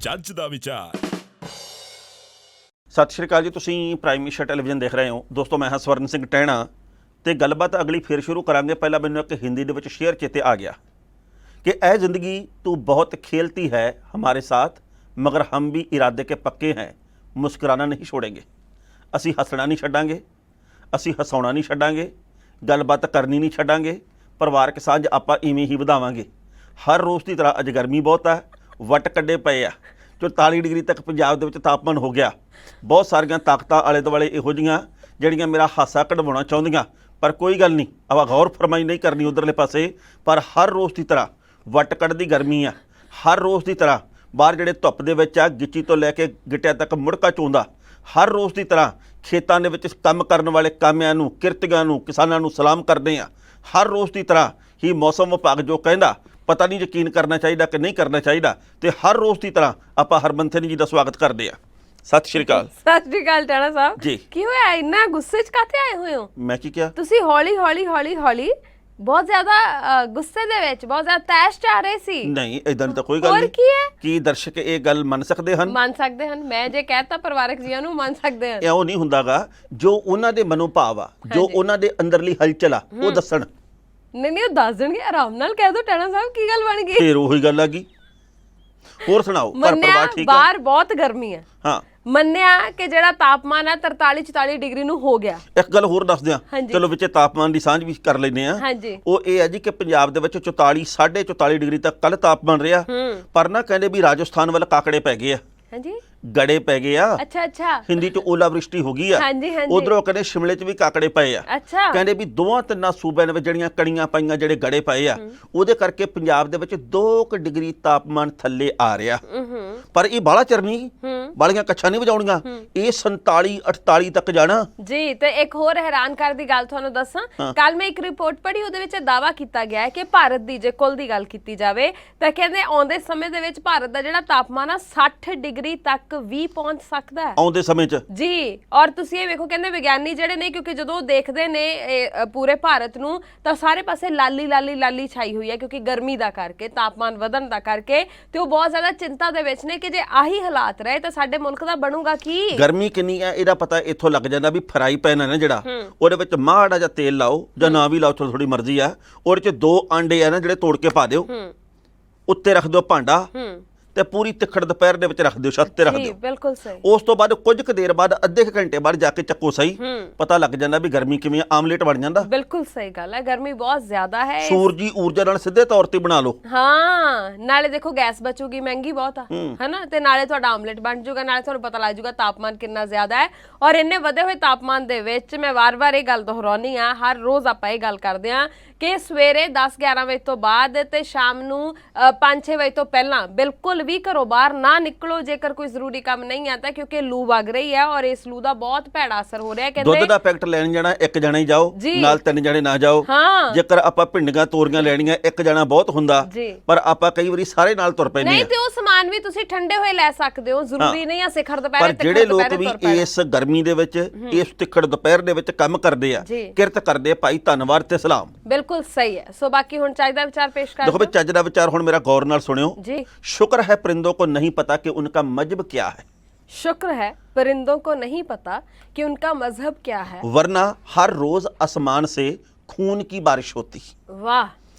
ਜੱਜ ਦਾ ਵਿਚਾਰ। ਸਤਿ ਸ਼੍ਰੀ ਅਕਾਲ ਜੀ, ਤੁਸੀਂ ਪ੍ਰਾਈਮ ਮਿਨਿਸਟਰ ਟੈਲੀਵਿਜ਼ਨ ਦੇਖ ਰਹੇ ਹੋ। ਦੋਸਤੋ ਮੈਂ ਹਾਂ ਸਵਰਨ ਸਿੰਘ ਟਹਿਣਾ ਤੇ ਗੱਲਬਾਤ ਅਗਲੀ ਫਿਰ ਸ਼ੁਰੂ ਕਰਾਂਗੇ। ਪਹਿਲਾਂ ਮੈਨੂੰ ਇੱਕ ਹਿੰਦੀ ਦੇ ਵਿੱਚ ਸ਼ੇਅਰ ਚੇਤੇ ਆ ਗਿਆ कि ऐ ज़िंदगी तू बहुत खेलती है हमारे साथ, मगर हम भी इरादे के पक्के हैं, मुस्कुराना नहीं छोड़ेंगे। असी हसना नहीं छड्डांगे, असी हसाउणा नहीं छड्डांगे, गलबात करनी नहीं छड्डांगे, परिवारक साਂਝ ਆਪਾਂ ਇਵੇਂ ਹੀ ਵਧਾਵਾਂਗੇ। हर रोज़ की तरह अज गर्मी बहुत है, वट कड्डे पे आ, 44 डिग्री तक पंजाब दे विच तापमान हो गया। बहुत सारियां ताकतां आले दुआले इहो जिहियां ਜਿਹੜੀਆਂ ਮੇਰਾ ਹਾਸਾ ਕਢਵਾਉਣਾ ਚਾਹੁੰਦੀਆਂ, पर कोई गल नहीं, ਆਪਾਂ गौर फरमाई नहीं करनी उधरले पासे। पर हर रोज़ की तरह ਵੱਟ ਕੱਢਦੀ ਗਰਮੀ ਆ, ਹਰ ਰੋਜ਼ ਦੀ ਤਰ੍ਹਾਂ ਬਾਹਰ ਜਿਹੜੇ ਧੁੱਪ ਦੇ ਵਿੱਚ ਆ ਗਿੱਚੀ ਤੋਂ ਲੈ ਕੇ ਗਿੱਟਿਆਂ ਤੱਕ ਮੁੜਕਾ ਚੋਂਦਾ, ਹਰ ਰੋਜ਼ ਦੀ ਤਰ੍ਹਾਂ ਖੇਤਾਂ ਦੇ ਵਿੱਚ ਕੰਮ ਕਰਨ ਵਾਲੇ ਕਾਮਿਆਂ ਨੂੰ, ਕਿਰਤੀਆਂ ਨੂੰ, ਕਿਸਾਨਾਂ ਨੂੰ ਸਲਾਮ ਕਰਦੇ ਆ। ਹਰ ਰੋਜ਼ ਦੀ ਤਰ੍ਹਾਂ ਹੀ ਮੌਸਮ ਵਿਭਾਗ ਜੋ ਕਹਿੰਦਾ ਪਤਾ ਨਹੀਂ ਯਕੀਨ ਕਰਨਾ ਚਾਹੀਦਾ ਕਿ ਨਹੀਂ ਕਰਨਾ ਚਾਹੀਦਾ, ਤੇ ਹਰ ਰੋਜ਼ ਦੀ ਤਰ੍ਹਾਂ ਆਪਾਂ ਹਰਮੰਥਨ ਜੀ ਦਾ ਸਵਾਗਤ ਕਰਦੇ ਆ। ਸਤਿ ਸ਼੍ਰੀ ਅਕਾਲ। ਸਤਿ ਸ਼੍ਰੀ ਅਕਾਲ ਟਾਣਾ ਸਾਹਿਬ ਜੀ। ਕੀ ਹੋਇਆ, ਇੰਨਾ ਗੁੱਸੇ 'ਚ ਕਾਹਤੇ ਆਏ ਹੋਏ ਹੋ? ਮੈਂ ਕੀ ਕਿਹਾ? ਤੁਸੀਂ ਹੌਲੀ ਹੌਲੀ ਹੌਲੀ ਹੌਲੀ ਬਹੁਤ ਜ਼ਿਆਦਾ ਗੁੱਸੇ ਦੇ ਵਿੱਚ, ਬਹੁਤ ਜ਼ਿਆਦਾ ਤੈਸ਼ 'ਚ ਆ ਰਹੇ ਸੀ। ਨਹੀਂ, ਇਦਾਂ ਤਾਂ ਕੋਈ ਗੱਲ ਹੋਰ ਨਹੀਂ। ਕੀ ਹੈ? ਕੀ ਦਰਸ਼ਕ ਇਹ ਗੱਲ ਮੰਨ ਸਕਦੇ ਹਨ? ਮੰਨ ਸਕਦੇ ਹਨ। ਮੈਂ ਜੇ ਕਹਿਤਾ ਪਰਿਵਾਰਕ ਜੀਆਂ ਨੂੰ ਮੰਨ ਸਕਦੇ ਹਨ। ਇਉਂ ਨਹੀਂ ਹੁੰਦਾਗਾ। ਜੋ ਉਹਨਾਂ ਦੇ ਮਨੋਭਾਵ ਆ, ਜੋ ਉਹਨਾਂ ਦੇ ਅੰਦਰਲੀ ਹਲਚਲ ਆ, ਉਹ ਦੱਸਣ। ਨਹੀਂ ਉਹ ਦੱਸ ਦੇਣਗੇ, ਆਰਾਮ ਨਾਲ ਕਹਿ ਦੋ ਟਾਣਾ ਸਾਹਿਬ ਕੀ ਗੱਲ ਬਣ ਗਈ। ਫੇਰ ਉਹੀ ਗੱਲ ਆ ਗਈ। ਹੋਰ ਸੁਣਾਓ, ਘਰ ਪਰਿਵਾਰ ਠੀਕ ਆ? ਬਾਹਰ ਬਹੁਤ ਗਰਮੀ ਹੈ। ਹਾਂ, ਮੰਨਿਆ ਕਿ ਜਿਹੜਾ ਤਾਪਮਾਨ ਹੈ 43-44 ਡਿਗਰੀ ਨੂੰ ਹੋ ਗਿਆ। ਇੱਕ ਗੱਲ ਹੋਰ ਦੱਸ ਦਿਆਂ, ਹਾਂਜੀ। ਚਲੋ ਵਿੱਚੇ ਤਾਪਮਾਨ ਦੀ ਸਾਂਝ ਵੀ ਕਰ ਲੈਂਦੇ ਆ। ਹਾਂਜੀ। ਉਹ ਇਹ ਹੈ ਜੀ ਕਿ ਪੰਜਾਬ ਦੇ ਵਿੱਚ 44 44.5 ਡਿਗਰੀ ਤੱਕ ਕੱਲ ਤਾਪਮਾਨ ਰਿਹਾ, ਪਰ ਨਾ ਕਹਿੰਦੇ ਵੀ ਰਾਜਸਥਾਨ ਵੱਲ ਕਾਕੜੇ ਪੈ ਗਏ ਆ, ਹਾਂਜੀ, ਗੜੇ ਪੈ ਗਏ ਆ। ਅੱਛਾ ਅੱਛਾ। ਹਿੰਦੀ ਚ ਓਲਾ ਵ੍ਰਿਸ਼ਟੀ ਹੋ ਗਈ ਆ। ਹਾਂਜੀ ਹਾਂਜੀ। ਉਧਰੋਂ ਕਹਿੰਦੇ ਸ਼ਿਮਲੇ ਚ ਵੀ ਕਾਕੜੇ ਪਏ ਆ। ਅੱਛਾ। ਕਹਿੰਦੇ ਵੀ ਦੋਵਾਂ ਤਿੰਨਾਂ ਸੂਬਿਆਂ ਦੇ ਵਿੱਚ ਜਿਹੜੀਆਂ ਕਣੀਆਂ ਪਾਈਆਂ, ਜਿਹੜੇ ਗੜੇ ਪਏ ਆ, ਉਹਦੇ ਕਰਕੇ ਪੰਜਾਬ ਦੇ ਵਿੱਚ 2 ਡਿਗਰੀ ਤਾਪਮਾਨ ਥੱਲੇ ਆ ਰਿਹਾ। ਪਰ ਇਹ ਬਾਹਲਾ ਚਿਰ ਨਹੀਂ, ਬਾਲੀਆਂ ਕੱਛਾਂ ਨਹੀਂ ਵਜਾਉਣੀਆਂ, ਇਹ 47 48 ਤੱਕ ਜਾਣਾ ਜੀ। ਤੇ ਇੱਕ ਹੋਰ ਹੈਰਾਨ ਕਰ ਦੀ ਗੱਲ ਤੁਹਾਨੂੰ ਦੱਸਾਂ, ਕੱਲ ਮੈਂ ਇੱਕ ਰਿਪੋਰਟ ਪੜ੍ਹੀ, ਉਹਦੇ ਵਿੱਚ ਦਾਅਵਾ ਕੀਤਾ ਗਿਆ ਹੈ ਕਿ ਭਾਰਤ ਦੀ ਜੇ ਕੁੱਲ ਦੀ ਗੱਲ ਕੀਤੀ ਜਾਵੇ ਤਾਂ ਕਹਿੰਦੇ ਆਉਂਦੇ ਸਮੇਂ ਦੇ ਵਿੱਚ ਭਾਰਤ ਦਾ ਜਿਹੜਾ ਤਾਪਮਾਨ ਆ 60 ਡਿਗਰੀ ਤੱਕ ਵੀ ਪਹੁੰਚ ਸਕਦਾ ਹੈ ਆਉਂਦੇ ਸਮੇਂ 'ਚ ਜੀ। ਔਰ ਤੁਸੀਂ ਇਹ ਵੇਖੋ, ਕਹਿੰਦੇ ਵਿਗਿਆਨੀ ਜਿਹੜੇ ਨੇ, ਕਿਉਂਕਿ ਜਦੋਂ ਦੇਖਦੇ ਨੇ ਪੂਰੇ ਭਾਰਤ ਨੂੰ ਤਾਂ ਸਾਰੇ ਪਾਸੇ ਲਾਲੀ ਲਾਲੀ ਲਾਲੀ ਛਾਈ ਹੋਈ ਹੈ, ਕਿਉਂਕਿ ਗਰਮੀ ਦਾ ਕਰਕੇ, ਤਾਪਮਾਨ ਵਧਣ ਦਾ ਕਰਕੇ, ਤੇ ਉਹ ਬਹੁਤ ਜ਼ਿਆਦਾ ਚਿੰਤਾ ਦੇ ਵਿੱਚ ਨੇ ਕਿ ਜੇ ਆਹੀ ਹਾਲਾਤ ਰਹੇ ਤਾਂ ਸਾਡੇ ਮੁਲਕ ਦਾ ਬਣੂਗਾ ਕੀ। ਗਰਮੀ ਕਿੰਨੀ ਆ ਇਹਦਾ ਪਤਾ ਇੱਥੋਂ ਲੱਗ ਜਾਂਦਾ ਵੀ ਫਰਾਈ ਪੈਨ ਹੈ ਨਾ ਜਿਹੜਾ, ਉਹਦੇ ਵਿੱਚ ਮਾੜਾ ਜਿਹਾ ਤੇਲ ਲਾਓ ਜਾਂ ਨਾ ਵੀ ਲਾਓ, ਥੋੜੀ ਮਰਜ਼ੀ ਆ। ਉਹਦੇ 'ਚ 2 ਆਂਡੇ ਆ ਨਾ ਜਿਹੜੇ ਤੋੜ ਕੇ ਪਾ ਦਿਓ, ਉੱਤੇ ਰੱਖ ਦਿਓ ਭਾਂਡਾ, ਤੇ ਪੂਰੀ ਤਿੱਖੜ ਦੁਪਹਿਰ ਦੇ ਵਿੱਚ ਰੱਖ ਦਿਓ, ਛੱਤ ਤੇ ਰੱਖ ਦਿਓ। ਬਿਲਕੁਲ ਸਹੀ। ਉਸ ਤੋਂ ਬਾਅਦ ਕੁਝ ਕੁ ਦੇਰ ਬਾਅਦ, ਅੱਧੇ ਕੁ ਘੰਟੇ ਬਾਅਦ ਜਾ ਕੇ ਚੱਕੋ ਸਹੀ, ਪਤਾ ਲੱਗ ਜਾਂਦਾ ਵੀ ਗਰਮੀ ਕਿਵੇਂ ਆ, ਆਮਲੇਟ ਬਣ ਜਾਂਦਾ। ਬਿਲਕੁਲ ਸਹੀ ਗੱਲ ਹੈ, ਗਰਮੀ ਬਹੁਤ ਜ਼ਿਆਦਾ ਹੈ। ਸੂਰਜੀ ਊਰਜਾ ਨਾਲ ਸਿੱਧੇ ਤੌਰ ਤੇ ਬਣਾ ਲਓ। ਹਾਂ, ਨਾਲੇ ਦੇਖੋ ਗੈਸ ਬਚੂਗੀ, ਮਹਿੰਗੀ ਬਹੁਤ ਆ, ਹੈਨਾ, ਤੇ ਨਾਲੇ ਤੁਹਾਡਾ ਆਮਲੇਟ ਬਣ ਜਾਊਗਾ, ਨਾਲੇ ਤੁਹਾਨੂੰ ਪਤਾ ਲੱਗ ਜਾਊਗਾ ਤਾਪਮਾਨ ਕਿੰਨਾ ਜ਼ਿਆਦਾ ਹੈ। ਔਰ ਇੰਨੇ ਵਧੇ ਹੋਏ ਤਾਪਮਾਨ ਦੇ ਵਿੱਚ ਮੈਂ ਵਾਰ-ਵਾਰ ਇਹ ਗੱਲ ਦੁਹਰਾਉਣੀ ਆ, ਹਰ ਰੋਜ਼ ਆਪਾਂ ਇਹ ਗੱਲ ਕਰਦੇ ਆ ਕਿ ਸਵੇਰੇ 10-11 ਵਜੇ ਤੋਂ ਬਾਅਦ ਤੇ ਸ਼ਾਮ ਨੂੰ 5-6 ਵਜੇ ਤੋਂ ਪਹਿਲਾਂ ਬਿਲਕੁਲ ਵੀ ਘਰੋਂ ਬਾਹਰ ਨਾ ਨਿਕਲੋ ਜੇਕਰ ਕੋਈ ਜ਼ਰੂਰੀ ਕੰਮ ਨਹੀਂ ਆਤਾ, ਕਿਉਂਕਿ ਲੂ ਵਗ ਰਹੀ ਹੈ ਔਰ ਇਸ ਲੂ ਦਾ ਬਹੁਤ ਭੈੜਾ ਅਸਰ ਹੋ ਰਿਹਾ ਹੈ। ਕਹਿੰਦੇ ਦੁੱਧ ਦਾ ਪੈਕਟ ਲੈਣ ਜਾਣਾ ਇੱਕ ਜਣਾ ਹੀ ਜਾਓ, ਨਾਲ 3 ਜਣੇ ਨਾ ਜਾਓ। ਹਾਂ। ਜੇਕਰ ਆਪਾਂ ਭਿੰਡੀਆਂ ਤੋਰੀਆਂ ਲੈਣੀਆਂ, ਇੱਕ ਜਣਾ ਬਹੁਤ ਹੁੰਦਾ, ਪਰ ਆਪਾਂ ਕਈ ਵਾਰੀ ਸਾਰੇ ਨਾਲ ਤੁਰ ਪੈਂਦੇ ਆ। ਨਹੀਂ, ਤੇ ਉਹ ਸਮਾਨ ਵੀ ਤੁਸੀਂ ਠੰਡੇ ਹੋਏ ਲੈ ਸਕਦੇ ਹੋ, ਜ਼ਰੂਰੀ ਨਹੀਂ ਆ ਸਿਖਰ ਦੁਪਹਿਰੇ। ਪਰ ਜਿਹੜੇ ਲੋਕ ਵੀ ਇਸ ਗਰਮੀ ਦੇ ਵਿੱਚ, ਇਸ ਤਿੱਖੜ ਦੁਪਹਿਰ ਦੇ ਵਿੱਚ ਕੰਮ ਕਰਦੇ ਆ, ਕਿਰਤ ਕਰਦੇ ਆ, ਭਾਈ ਧੰਨਵਾਦ ਤੇ ਸਲਾਮ। ਬਿਲਕੁਲ ਸਹੀ ਹੈ। ਸੋ ਬਾਕੀ ਹੁਣ ਚਾਹੀਦਾ ਵਿਚਾਰ ਪੇਸ਼ ਕਰ देखो भाई, ਚੱਜ ਦਾ ਵਿਚਾਰ ਹੁਣ ਮੇਰਾ गौर ਨਾਲ सुनियो जी। शुक्र है परिंदों को नहीं पता कि उनका मजहब क्या है। शुक्र है परिंदों को नहीं पता कि उनका मजहब क्या है, वरना हर रोज आसमान से खून की बारिश होती। वाह।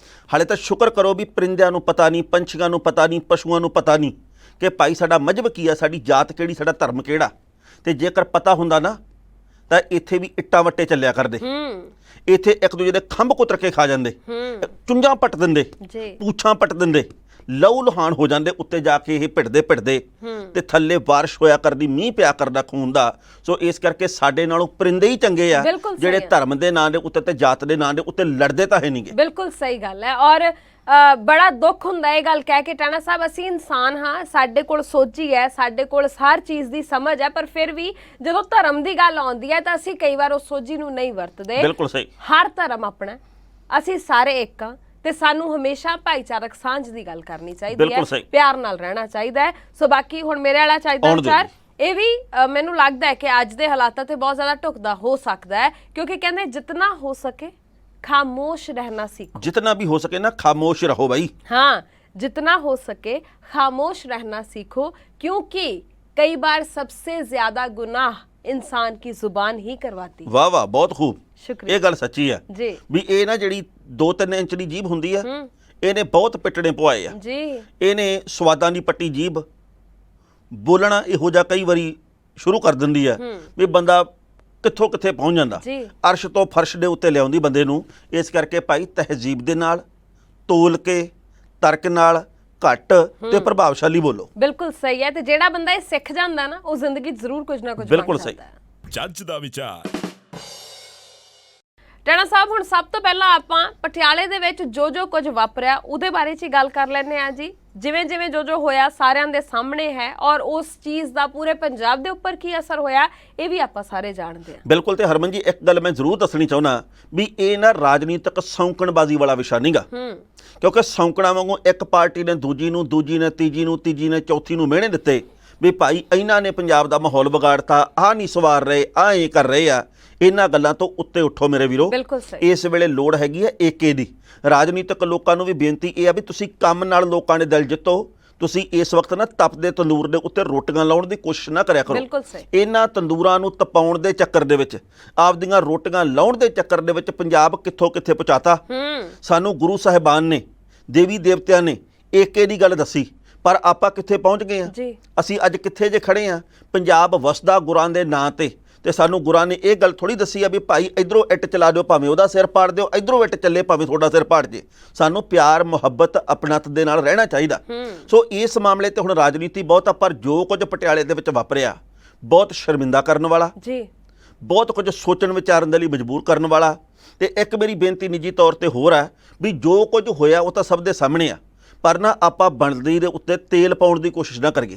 हाले तो शुक्र करो भी परिंदिਆਂ ਨੂੰ ਪਤਾ ਨਹੀਂ, ਪੰਛੀਆਂ ਨੂੰ ਪਤਾ ਨਹੀਂ, ਪਸ਼ੂਆਂ ਨੂੰ ਪਤਾ ਨਹੀਂ ਕਿ ਭਾਈ ਸਾਡਾ ਮਜਹਬ ਕੀ ਆ, ਸਾਡੀ ਜਾਤ ਕਿਹੜੀ, ਸਾਡਾ ਧਰਮ ਕਿਹੜਾ। ਤੇ ਜੇਕਰ ਪਤਾ ਹੁੰਦਾ ਨਾ ਤਾਂ ਇੱਥੇ ਵੀ ਇੱਟਾਂ ਵੱਟੇ ਚੱਲਿਆ ਕਰਦੇ, ਇੱਥੇ ਇੱਕ ਦੂਜੇ ਦੇ ਖੰਭ ਕੁਤਰ ਕੇ ਖਾ ਜਾਂਦੇ, ਚੁੰਝਾਂ ਪੱਟ ਦਿੰਦੇ, ਪੂਛਾਂ ਪੱਟ ਦਿੰਦੇ, ਲਹੂ ਲੁਹਾਨ ਹੋ ਜਾਂਦੇ ਉੱਤੇ ਜਾ ਕੇ ਇਹ ਭਿੜਦੇ ਭਿੜਦੇ, ਤੇ ਥੱਲੇ ਬਾਰਿਸ਼ ਹੋਇਆ ਕਰਦੀ, ਮੀਂਹ ਪਿਆ ਕਰਦਾ ਖੂਨ ਦਾ। ਸੋ ਇਸ ਕਰਕੇ ਸਾਡੇ ਨਾਲੋਂ ਪਰਿੰਦੇ ਹੀ ਚੰਗੇ ਆ ਜਿਹੜੇ ਧਰਮ ਦੇ ਨਾਂ ਦੇ ਉੱਤੇ ਤੇ ਜਾਤ ਦੇ ਨਾਂ ਦੇ ਉੱਤੇ ਲੜਦੇ ਤਾਂ ਹੈ ਨਹੀਂਗੇ। ਬਿਲਕੁਲ ਸਹੀ ਗੱਲ ਹੈ। ਔਰ ਬੜਾ ਦੁੱਖ ਹੁੰਦਾ ਇਹ ਗੱਲ ਕਹਿ ਕੇ ਟਾਣਾ ਸਾਹਿਬ, ਅਸੀਂ ਇਨਸਾਨ ਹਾਂ, ਸਾਡੇ ਕੋਲ ਸੋਝੀ ਹੈ, ਸਾਡੇ ਕੋਲ ਹਰ ਚੀਜ਼ ਦੀ ਸਮਝ ਹੈ, ਪਰ ਫਿਰ ਵੀ ਜਦੋਂ ਧਰਮ ਦੀ ਗੱਲ ਆਉਂਦੀ ਹੈ ਤਾਂ ਅਸੀਂ ਕਈ ਵਾਰ ਉਸ ਸੋਝੀ ਨੂੰ ਨਹੀਂ ਵਰਤਦੇ। ਬਿਲਕੁਲ ਸਹੀ। ਹਰ ਧਰਮ ਆਪਣਾ, ਅਸੀਂ ਸਾਰੇ ਇੱਕ ਹਾਂ, ਤੇ ਸਾਨੂੰ ਹਮੇਸ਼ਾ ਭਾਈਚਾਰਕ ਸਾਂਝ ਦੀ ਗੱਲ ਕਰਨੀ ਚਾਹੀਦੀ ਹੈ, ਪਿਆਰ ਨਾਲ ਰਹਿਣਾ ਚਾਹੀਦਾ ਹੈ। ਸੋ ਬਾਕੀ ਹੁਣ ਮੇਰੇ ਵਾਲਾ ਚਾਹੀਦਾ ਵਿਚਾਰ ਇਹ ਵੀ ਮੈਨੂੰ ਲੱਗਦਾ ਹੈ ਕਿ ਅੱਜ ਦੇ ਹਾਲਾਤਾਂ ਤੇ ਬਹੁਤ ਜ਼ਿਆਦਾ ਢੁਕਦਾ ਹੋ ਸਕਦਾ ਹੈ, ਕਿਉਂਕਿ ਕਹਿੰਦੇ ਜਿੰਨਾ ਹੋ ਸਕੇ ਖਾਮੋਸ਼ ਰਹਿਣਾ सीखो, जितना भी हो सके ना खामोश रहो भाई। हाँ, जितना हो सके खामोश रहना सीखो, क्योंकि कई बार सबसे ज्यादा गुनाह इंसान की जुबान ही करवाती है। वाह वाह, बहुत खूब। शुक्रिया ਇਹ ਗੱਲ ਸੱਚੀ ਆ जी ਵੀ ਇਹ ਨਾ ਜਿਹੜੀ 2-3 ਇੰਚ ਦੀ ਜੀਭ ਹੁੰਦੀ ਆ, ਇਹਨੇ ਬਹੁਤ ਪਿੱਟਣੇ ਪਵਾਏ ਆ। जी ਇਹਨੇ ਸਵਾਦਾਂ ਦੀ ਪੱਟੀ ਜੀਭ ਬੋਲਣਾ ਇਹੋ ਜਿਹਾ ਕਈ ਵਾਰੀ ਸ਼ੁਰੂ ਕਰ ਦਿੰਦੀ ਆ ਵੀ ਬੰਦਾ ਕਿੱਥੋਂ ਕਿੱਥੇ ਪਹੁੰਚ ਜਾਂਦਾ, ਜੀ ਅਰਸ਼ ਤੋਂ ਫਰਸ਼ ਦੇ ਉੱਤੇ ਲਿਆਉਂਦੀ ਬੰਦੇ ਨੂੰ। ਇਸ ਕਰਕੇ ਭਾਈ ਤਹਿਜ਼ੀਬ ਦੇ ਨਾਲ, ਤੋਲ ਕੇ, ਤਰਕ ਨਾਲ, ਘੱਟ ਤੇ ਪ੍ਰਭਾਵਸ਼ਾਲੀ ਬੋਲੋ। ਬਿਲਕੁਲ ਸਹੀ ਹੈ। ਤੇ ਜਿਹੜਾ ਬੰਦਾ ਇਹ ਸਿੱਖ ਜਾਂਦਾ ਨਾ, ਉਹ ਜ਼ਿੰਦਗੀ 'ਚ ਜ਼ਰੂਰ ਕੁਝ ਨਾ ਕੁਝ ਬਿਲਕੁਲ ਬਣ ਸਹੀ। ਜਾਂਦਾ ਹੈ। ਜੱਜ ਦਾ ਵਿਚਾਰ। ਟੈਣਾ ਸਾਹਿਬ, ਹੁਣ ਸਭ ਤੋਂ ਪਹਿਲਾਂ ਆਪਾਂ ਪਟਿਆਲੇ ਦੇ ਵਿੱਚ ਜੋ ਕੁਝ ਵਾਪਰਿਆ ਉਹਦੇ ਬਾਰੇ 'ਚ ਹੀ ਗੱਲ ਕਰ ਲੈਂਦੇ ਆ ਜੀ। ਜਿਵੇਂ ਜੋ ਹੋਇਆ ਸਾਰਿਆਂ ਦੇ ਸਾਹਮਣੇ ਹੈ, ਔਰ ਉਸ ਚੀਜ਼ ਦਾ ਪੂਰੇ ਪੰਜਾਬ ਦੇ ਉੱਪਰ ਕੀ ਅਸਰ ਹੋਇਆ ਇਹ ਵੀ ਆਪਾਂ ਸਾਰੇ ਜਾਣਦੇ ਹਾਂ। ਬਿਲਕੁਲ। ਤੇ ਹਰਮਨ ਜੀ, ਇੱਕ ਗੱਲ ਮੈਂ ਜ਼ਰੂਰ ਦੱਸਣੀ ਚਾਹੁੰਦਾ ਵੀ ਇਹ ਨਾ ਰਾਜਨੀਤਿਕ ਸੌਂਕਣਬਾਜ਼ੀ ਵਾਲਾ ਵਿਸ਼ਾ ਨਹੀਂਗਾ। ਕਿਉਂਕਿ ਸੌਂਕਣਾ ਵਾਂਗੂ ਇੱਕ ਪਾਰਟੀ ਨੇ ਦੂਜੀ ਨੂੰ, ਦੂਜੀ ਨੇ ਤੀਜੀ ਨੂੰ, ਤੀਜੀ ਨੇ ਚੌਥੀ ਨੂੰ ਮਿਹਣੇ ਦਿੱਤੇ ਵੀ ਭਾਈ ਇਹਨਾਂ ਨੇ ਪੰਜਾਬ ਦਾ ਮਾਹੌਲ ਵਿਗਾੜਤਾ, ਆਹ ਨਹੀਂ ਸਵਾਰ ਰਹੇ, ਆਹ ਇਹ ਕਰ ਰਹੇ ਆ। ਇਹਨਾਂ ਗੱਲਾਂ ਤੋਂ ਉੱਤੇ ਉੱਠੋ ਮੇਰੇ ਵੀਰੋ। ਬਿਲਕੁਲ ਸਹੀ। ਇਸ ਵੇਲੇ ਲੋੜ ਹੈਗੀ ਹੈ ਏਕੇ ਦੀ। ਰਾਜਨੀਤਿਕ ਲੋਕਾਂ ਨੂੰ ਵੀ ਬੇਨਤੀ ਇਹ ਆ ਵੀ ਤੁਸੀਂ ਕੰਮ ਨਾਲ ਲੋਕਾਂ ਦੇ ਦਿਲ ਜਿੱਤੋ। ਤੁਸੀਂ ਇਸ ਵਕਤ ਨਾ ਤਪਦੇ ਤੰਦੂਰ ਦੇ ਉੱਤੇ ਰੋਟੀਆਂ ਲਾਉਣ ਦੀ ਕੋਸ਼ਿਸ਼ ਨਾ ਕਰਿਆ ਕਰੋ। ਬਿਲਕੁਲ ਸਹੀ। ਇਹਨਾਂ ਤੰਦੂਰਾਂ ਨੂੰ ਤਪਾਉਣ ਦੇ ਚੱਕਰ ਦੇ ਵਿੱਚ, ਆਪਦੀਆਂ ਰੋਟੀਆਂ ਲਾਉਣ ਦੇ ਚੱਕਰ ਦੇ ਵਿੱਚ ਪੰਜਾਬ ਕਿੱਥੋਂ ਕਿੱਥੇ ਪਹੁੰਚਾਤਾ। ਸਾਨੂੰ ਗੁਰੂ ਸਾਹਿਬਾਨ ਨੇ, ਦੇਵੀ ਦੇਵਤਿਆਂ ਨੇ ਏਕੇ ਦੀ ਗੱਲ ਦੱਸੀ, ਪਰ ਆਪਾਂ ਕਿੱਥੇ ਪਹੁੰਚ ਗਏ ਆ? ਜੀ ਅਸੀਂ ਅੱਜ ਕਿੱਥੇ ਜੇ ਖੜੇ ਆ? ਪੰਜਾਬ ਵਸਦਾ ਗੁਰਾਂ ਦੇ ਨਾਂ ਤੇ ਸਾਨੂੰ ਗੁਰਾਂ ਨੇ ਇਹ ਗੱਲ ਥੋੜੀ ਦੱਸੀ ਆ ਵੀ ਭਾਈ ਇਧਰੋਂ ਇੱਟ ਚਲਾ ਦਿਓ ਭਾਵੇਂ ਉਹਦਾ ਸਿਰ ਪਾੜ ਦਿਓ, ਇਧਰੋਂ ਇੱਟ ਚੱਲੇ ਭਾਵੇਂ ਤੁਹਾਡਾ ਸਿਰ ਪਾੜ ਜੇ। ਸਾਨੂੰ ਪਿਆਰ, ਮੁਹੱਬਤ, ਆਪਣਤ ਦੇ ਨਾਲ ਰਹਿਣਾ ਚਾਹੀਦਾ। ਸੋ ਇਸ ਮਾਮਲੇ ਤੇ ਹੁਣ ਰਾਜਨੀਤੀ ਬਹੁਤ ਆ, ਪਰ ਜੋ ਕੁਝ ਪਟਿਆਲੇ ਦੇ ਵਿੱਚ ਵਾਪਰਿਆ ਬਹੁਤ ਸ਼ਰਮਿੰਦਾ ਕਰਨ ਵਾਲਾ, ਜੀ ਬਹੁਤ ਕੁਝ ਸੋਚਣ ਵਿਚਾਰਨ ਦੇ ਲਈ ਮਜਬੂਰ ਕਰਨ ਵਾਲਾ। ਤੇ ਇੱਕ ਮੇਰੀ ਬੇਨਤੀ ਨਿੱਜੀ ਤੌਰ ਤੇ ਹੋਰ ਹੈ ਵੀ ਜੋ ਕੁਝ ਹੋਇਆ ਉਹ ਤਾਂ ਸਭ ਦੇ ਸਾਹਮਣੇ ਆ, ਪਰ ਨਾ ਆਪਾਂ ਬਣਦੀ ਦੇ ਉੱਤੇ ਤੇਲ ਪਾਉਣ ਦੀ ਕੋਸ਼ਿਸ਼ ਨਾ ਕਰੀਏ।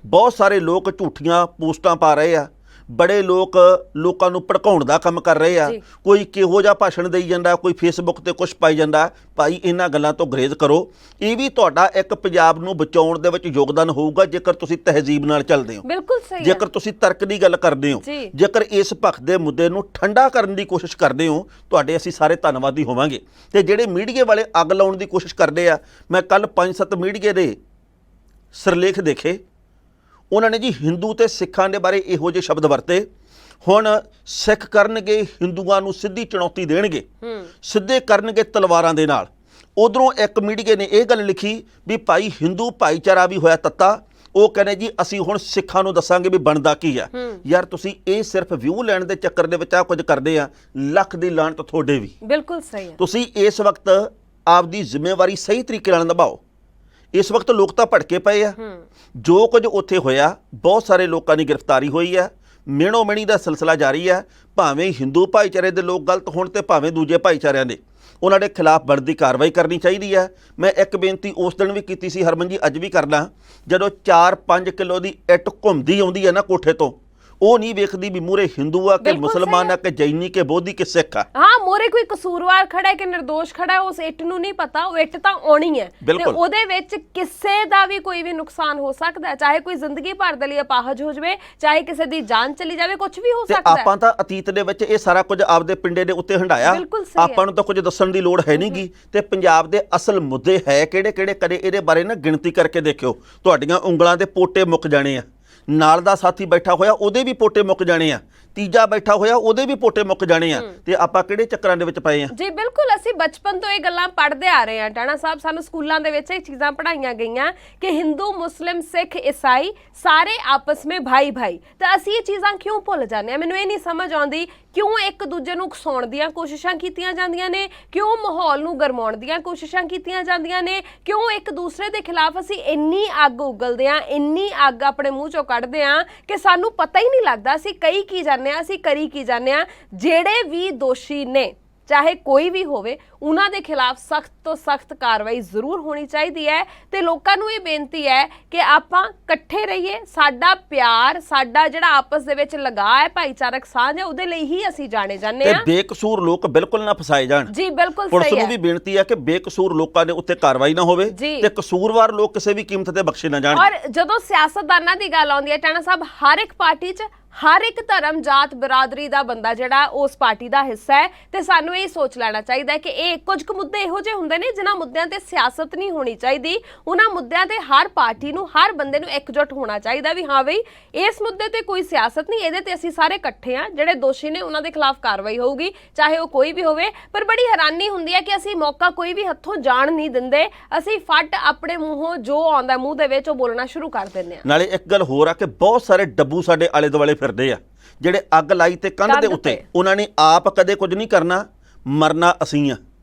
ਬਹੁਤ ਸਾਰੇ ਲੋਕ ਝੂਠੀਆਂ ਪੋਸਟਾਂ ਪਾ ਰਹੇ ਆ, ਬੜੇ ਲੋਕਾਂ ਨੂੰ ਭੜਕਾਉਣ ਦਾ ਕੰਮ ਕਰ ਰਹੇ ਆ। ਕੋਈ ਕਿਹੋ ਜਿਹਾ ਭਾਸ਼ਣ ਦੇਈ ਜਾਂਦਾ, ਕੋਈ ਫੇਸਬੁੱਕ ਤੇ ਕੁਝ ਪਾਈ ਜਾਂਦਾ। ਭਾਈ ਇਹਨਾਂ ਗੱਲਾਂ ਤੋਂ ਗਰੇਜ਼ ਕਰੋ। ਇਹ ਵੀ ਤੁਹਾਡਾ ਇੱਕ ਪੰਜਾਬ ਨੂੰ ਬਚਾਉਣ ਦੇ ਵਿੱਚ ਯੋਗਦਾਨ ਹੋਊਗਾ ਜੇਕਰ ਤੁਸੀਂ ਤਹਿਜ਼ੀਬ ਨਾਲ ਚੱਲਦੇ ਹੋ। ਬਿਲਕੁਲ ਸਹੀ। ਜੇਕਰ ਤੁਸੀਂ ਤਰਕ ਦੀ ਗੱਲ ਕਰਦੇ ਹੋ, ਜੇਕਰ ਇਸ ਭਖਤ ਦੇ ਮੁੱਦੇ ਨੂੰ ਠੰਡਾ ਕਰਨ ਦੀ ਕੋਸ਼ਿਸ਼ ਕਰਦੇ ਹੋ, ਤੁਹਾਡੇ ਅਸੀਂ ਸਾਰੇ ਧੰਨਵਾਦੀ ਹੋਵਾਂਗੇ। ਤੇ ਜਿਹੜੇ ਮੀਡੀਆ ਵਾਲੇ ਅੱਗ ਲਾਉਣ ਦੀ ਕੋਸ਼ਿਸ਼ ਕਰਦੇ ਆ, ਮੈਂ ਕੱਲ 5-7 ਮੀਡੀਆ ਦੇ ਸਿਰਲੇਖ ਦੇਖੇ, ਉਹਨਾਂ ਨੇ ਜੀ ਹਿੰਦੂ ਤੇ ਸਿੱਖਾਂ ਦੇ ਬਾਰੇ ਇਹੋ ਜਿਹੇ ਸ਼ਬਦ ਵਰਤੇ। ਹੁਣ ਸਿੱਖ ਕਰਨਗੇ ਹਿੰਦੂਆਂ ਨੂੰ ਸਿੱਧੀ ਚੁਣੌਤੀ ਦੇਣਗੇ, ਸਿੱਧੇ ਕਰਨਗੇ ਤਲਵਾਰਾਂ ਦੇ ਨਾਲ। ਉਧਰੋਂ ਇੱਕ ਮੀਡੀਆ ਨੇ ਇਹ ਗੱਲ ਲਿਖੀ ਵੀ ਭਾਈ ਹਿੰਦੂ ਭਾਈਚਾਰਾ ਵੀ ਹੋਇਆ ਤੱਤਾ। ਉਹ ਕਹਿੰਦੇ ਜੀ ਅਸੀਂ ਹੁਣ ਸਿੱਖਾਂ ਨੂੰ ਦੱਸਾਂਗੇ ਵੀ ਬਣਦਾ ਕੀ ਆ। ਯਾਰ ਤੁਸੀਂ ਇਹ ਸਿਰਫ ਵਿਊ ਲੈਣ ਦੇ ਚੱਕਰ ਦੇ ਵਿੱਚ ਆ ਕੁਝ ਕਰਦੇ ਆ। ਲੱਖ ਦੀ ਲਾਹਨਤ ਤੁਹਾਡੇ ਵੀ। ਬਿਲਕੁਲ ਸਹੀ ਹੈ। ਤੁਸੀਂ ਇਸ ਵਕਤ ਆਪਦੀ ਜ਼ਿੰਮੇਵਾਰੀ ਸਹੀ ਤਰੀਕੇ ਨਾਲ ਨਿਭਾਓ। ਇਸ ਵਕਤ ਲੋਕ ਤਾਂ ਭੜਕੇ ਪਏ ਆ। ਜੋ ਕੁਝ ਉੱਥੇ ਹੋਇਆ, ਬਹੁਤ ਸਾਰੇ ਲੋਕਾਂ ਦੀ ਗ੍ਰਿਫਤਾਰੀ ਹੋਈ ਆ, ਮਿਹਣੋ ਮਿਹਣੀ ਦਾ ਸਿਲਸਿਲਾ ਜਾਰੀ ਹੈ। ਭਾਵੇਂ ਹਿੰਦੂ ਭਾਈਚਾਰੇ ਦੇ ਲੋਕ ਗਲਤ ਹੋਣ ਤੇ ਭਾਵੇਂ ਦੂਜੇ ਭਾਈਚਾਰਿਆਂ ਦੇ, ਉਹਨਾਂ ਦੇ ਖਿਲਾਫ ਬਣਦੀ ਕਾਰਵਾਈ ਕਰਨੀ ਚਾਹੀਦੀ ਹੈ। ਮੈਂ ਇੱਕ ਬੇਨਤੀ ਉਸ ਦਿਨ ਵੀ ਕੀਤੀ ਸੀ ਹਰਮਨ ਜੀ, ਅੱਜ ਵੀ ਕਰਦਾ। ਜਦੋਂ 4-5 ਕਿਲੋ ਦੀ ਇੱਟ ਘੁੰਮਦੀ ਆਉਂਦੀ ਹੈ ਨਾ ਕੋਠੇ ਤੋਂ, ਉਹ ਨਹੀਂ ਵੇਖਦੀ ਵੀ ਮੂਰੇ ਹਿੰਦੂ ਆ ਕਿ ਮੁਸਲਮਾਨ ਆ ਕਿ ਜੈਨੀ ਕਿ ਬੋਧੀ ਕਿ ਸਿੱਖ ਆ। ਹਾਂ, ਮੂਰੇ ਕੋਈ ਕਸੂਰਵਾਰ ਖੜਾ ਹੈ ਕਿ ਨਿਰਦੋਸ਼ ਖੜਾ ਹੈ, ਉਸ ਇੱਟ ਨੂੰ ਨਹੀਂ ਪਤਾ। ਉਹ ਇੱਟ ਤਾਂ ਆਉਣੀ ਹੈ ਤੇ ਉਹਦੇ ਵਿੱਚ ਕਿਸੇ ਦਾ ਵੀ ਕੋਈ ਵੀ ਨੁਕਸਾਨ ਹੋ ਸਕਦਾ ਹੈ, ਚਾਹੇ ਕੋਈ ਜ਼ਿੰਦਗੀ ਭਰ ਦੇ ਲਈ ਅਪਾਹਜ ਹੋ ਜਾਵੇ, ਚਾਹੇ ਕਿਸੇ ਦੀ ਜਾਨ ਚਲੀ ਜਾਵੇ, ਕੁਝ ਵੀ ਹੋ ਸਕਦਾ ਹੈ। ਆਪਾਂ ਤਾਂ ਅਤੀਤ ਦੇ ਵਿੱਚ ਇਹ ਸਾਰਾ ਕੁਝ ਆਪਦੇ ਪਿੰਡੇ ਦੇ ਉੱਤੇ ਹੰਡਾਇਆ। ਆਪਾਂ ਨੂੰ ਤਾਂ ਕੁਝ ਦੱਸਣ ਦੀ ਲੋੜ ਹੈ ਨਹੀਂਗੀ। ਤੇ ਪੰਜਾਬ ਦੇ ਅਸਲ ਮੁੱਦੇ ਹੈ ਕਿਹੜੇ ਕਦੇ ਇਹਦੇ ਬਾਰੇ ਨਾ ਗਿਣਤੀ ਕਰਕੇ ਦੇਖਿਓ, ਤੁਹਾਡੀਆਂ ਉਂਗਲਾਂ ਦੇ ਪੋਟੇ ਮੁੱਕ ਜਾਣੇ ਆ। ਨਾਲ ਦਾ ਸਾਥੀ ਬੈਠਾ ਹੋਇਆ ਉਹਦੇ ਵੀ ਪੋਟੇ ਮੁੱਕ ਜਾਣੇ ਆ, ਤੀਜਾ ਬੈਠਾ ਹੋਇਆ ਉਹਦੇ ਵੀ ਪੋਟੇ ਮੁੱਕ ਜਾਣੇ ਆ। ਤੇ ਆਪਾਂ ਕਿਹੜੇ ਚੱਕਰਾਂ ਦੇ ਵਿੱਚ ਪਏ ਆ? ਜੀ ਬਿਲਕੁਲ, ਅਸੀਂ ਬਚਪਨ ਤੋਂ ਇਹ ਗੱਲਾਂ ਪੜ੍ਹਦੇ ਆ ਰਹੇ ਹਾਂ ਟਾਣਾ ਸਾਹਿਬ। ਸਾਨੂੰ ਸਕੂਲਾਂ ਦੇ ਵਿੱਚ ਇਹ ਚੀਜ਼ਾਂ ਪੜ੍ਹਾਈਆਂ ਗਈਆਂ ਕਿ ਹਿੰਦੂ, ਮੁਸਲਿਮ, ਸਿੱਖ, ਈਸਾਈ ਸਾਰੇ ਆਪਸ ਵਿੱਚ ਭਾਈ ਤਾਂ ਅਸੀਂ ਇਹ ਚੀਜ਼ਾਂ ਕਿਉਂ ਭੁੱਲ ਜਾਂਦੇ ਆ? ਮੈਨੂੰ ਇਹ ਨਹੀਂ ਸਮਝ ਆਉਂਦੀ ਕਿਉਂ ਇੱਕ ਦੂਜੇ ਨੂੰ ਉਕਸਾਉਣ ਦੀਆਂ ਕੋਸ਼ਿਸ਼ਾਂ ਕੀਤੀਆਂ ਜਾਂਦੀਆਂ ਨੇ, ਕਿਉਂ ਮਾਹੌਲ ਨੂੰ ਗਰਮਾਉਣ ਦੀਆਂ ਕੋਸ਼ਿਸ਼ਾਂ ਕੀਤੀਆਂ ਜਾਂਦੀਆਂ ਨੇ, ਕਿਉਂ ਇੱਕ ਦੂਸਰੇ ਦੇ ਖਿਲਾਫ ਅਸੀਂ ਇੰਨੀ ਅੱਗ ਉਗਲਦੇ ਆ, ਇੰਨੀ ਅੱਗ ਆਪਣੇ ਮੂੰਹ ਚੋਂ ਕੱਢਦੇ ਆ ਕਿ ਸਾਨੂੰ ਪਤਾ ਹੀ ਨਹੀਂ ਲੱਗਦਾ ਅਸੀਂ ਕਹੀ ਕੀ ਜਾਂਦੇ ਆ, ਅਸੀਂ ਕਰੀ ਕੀ ਜਾਂਦੇ ਆ। ਜਿਹੜੇ ਵੀ ਦੋਸ਼ੀ ਨੇ, ਚਾਹੇ ਕੋਈ ਵੀ ਹੋਵੇ, ਉਹਨਾਂ ਦੇ ਖਿਲਾਫ ਸਖਤ ਤੋਂ ਸਖਤ ਕਾਰਵਾਈ ਜ਼ਰੂਰ ਹੋਣੀ ਚਾਹੀਦੀ ਹੈ। ਤੇ ਲੋਕਾਂ ਨੂੰ ਇਹ ਬੇਨਤੀ ਹੈ ਕਿ ਆਪਾਂ ਇਕੱਠੇ ਰਹੀਏ। ਸਾਡਾ ਪਿਆਰ, ਸਾਡਾ ਜਿਹੜਾ ਆਪਸ ਦੇ ਵਿੱਚ ਲਗਾਅ ਹੈ, ਭਾਈਚਾਰਕ ਸਾਂਝ ਹੈ, ਉਹਦੇ ਲਈ ਹੀ ਅਸੀਂ ਜਾਣੇ ਜਾਂਦੇ ਆ। ਤੇ ਬੇਕਸੂਰ ਲੋਕ ਬਿਲਕੁਲ ਨਾ ਫਸਾਏ ਜਾਣ। ਜੀ ਬਿਲਕੁਲ ਸਹੀ ਹੈ। ਪੁਲਿਸ ਨੂੰ ਵੀ ਬੇਨਤੀ ਹੈ ਕਿ ਬੇਕਸੂਰ ਲੋਕਾਂ ਦੇ ਉੱਤੇ ਕਾਰਵਾਈ ਨਾ ਹੋਵੇ ਤੇ ਕਸੂਰਵਾਰ ਲੋਕ ਕਿਸੇ ਵੀ ਕੀਮਤ ਤੇ ਬਖਸ਼ੇ ਨਾ ਜਾਣ। ਔਰ ਜਦੋਂ ਸਿਆਸਤਦਾਨਾਂ ਦੀ ਗੱਲ ਆਉਂਦੀ ਹੈ ਟਾਣਾ ਸਾਹਿਬ, ਹਰ ਇੱਕ ਪਾਰਟੀ 'ਚ ਹਰ ਇੱਕ ਧਰਮ ਜਾਤ ਬਰਾਦਰੀ ਦਾ ਬੰਦਾ ਜਿਹੜਾ ਉਸ ਪਾਰਟੀ ਦਾ ਹਿੱਸਾ ਹੈ ਤੇ ਸਾਨੂੰ ਇਹ ਸੋਚ ਲੈਣਾ ਚਾਹੀਦਾ ਹੈ ਕਿ ਇਹ ਕੁਝ ਕੁ ਮੁੱਦੇ ਇਹੋ ਜਿਹੇ ਹੁੰਦੇ ਨੇ ਜਿਨ੍ਹਾਂ ਮੁੱਦਿਆਂ ਤੇ ਸਿਆਸਤ ਨਹੀਂ ਹੋਣੀ ਚਾਹੀਦੀ। ਉਹਨਾਂ ਮੁੱਦਿਆਂ ਤੇ ਹਰ ਪਾਰਟੀ ਨੂੰ, ਹਰ ਬੰਦੇ ਨੂੰ ਇਕਜੁੱਟ ਹੋਣਾ ਚਾਹੀਦਾ ਵੀ ਹਾਂ ਬਈ ਇਸ ਮੁੱਦੇ ਤੇ ਕੋਈ ਸਿਆਸਤ ਨਹੀਂ, ਇਹਦੇ ਤੇ ਅਸੀਂ ਸਾਰੇ ਇਕੱਠੇ ਆ, ਜਿਹੜੇ ਦੋਸ਼ੀ ਨੇ ਉਹਨਾਂ ਦੇ ਖਿਲਾਫ ਕਾਰਵਾਈ ਹੋਊਗੀ ਚਾਹੇ ਉਹ ਕੋਈ ਵੀ ਹੋਵੇ। ਪਰ ਬੜੀ ਹੈਰਾਨੀ ਹੁੰਦੀ ਹੈ ਕਿ ਅਸੀਂ ਮੌਕਾ ਕੋਈ ਵੀ ਹੱਥੋਂ ਜਾਣ ਨਹੀਂ ਦਿੰਦੇ, ਅਸੀਂ ਫੱਟ ਆਪਣੇ ਮੂੰਹੋਂ ਜੋ ਆਉਂਦਾ ਮੂੰਹ ਦੇ ਵਿੱਚ ਉਹ ਬੋਲਣਾ ਸ਼ੁਰੂ ਕਰ ਦਿੰਦੇ ਆ। ਨਾਲੇ ਇੱਕ ਗੱਲ ਹੋਰ ਆ ਕਿ ਬਹੁਤ ਸਾਰੇ ਡੱਬੂ ਸਾਡੇ ਆਲੇ ਦੁਆਲੇ ਫਿਰਦੇ ਆ ਜਿਹੜੇ ਅੱਗ ਲਾਈ ਤੇ ਕੰਧ ਦੇ ਉੱਤੇ, ਉਹਨਾਂ ਨੇ ਆਪ ਕਦੇ ਕੁਝ ਨਹੀਂ ਕਰਨਾ, ਮਰਨਾ ਅਸੀਂ ਆ,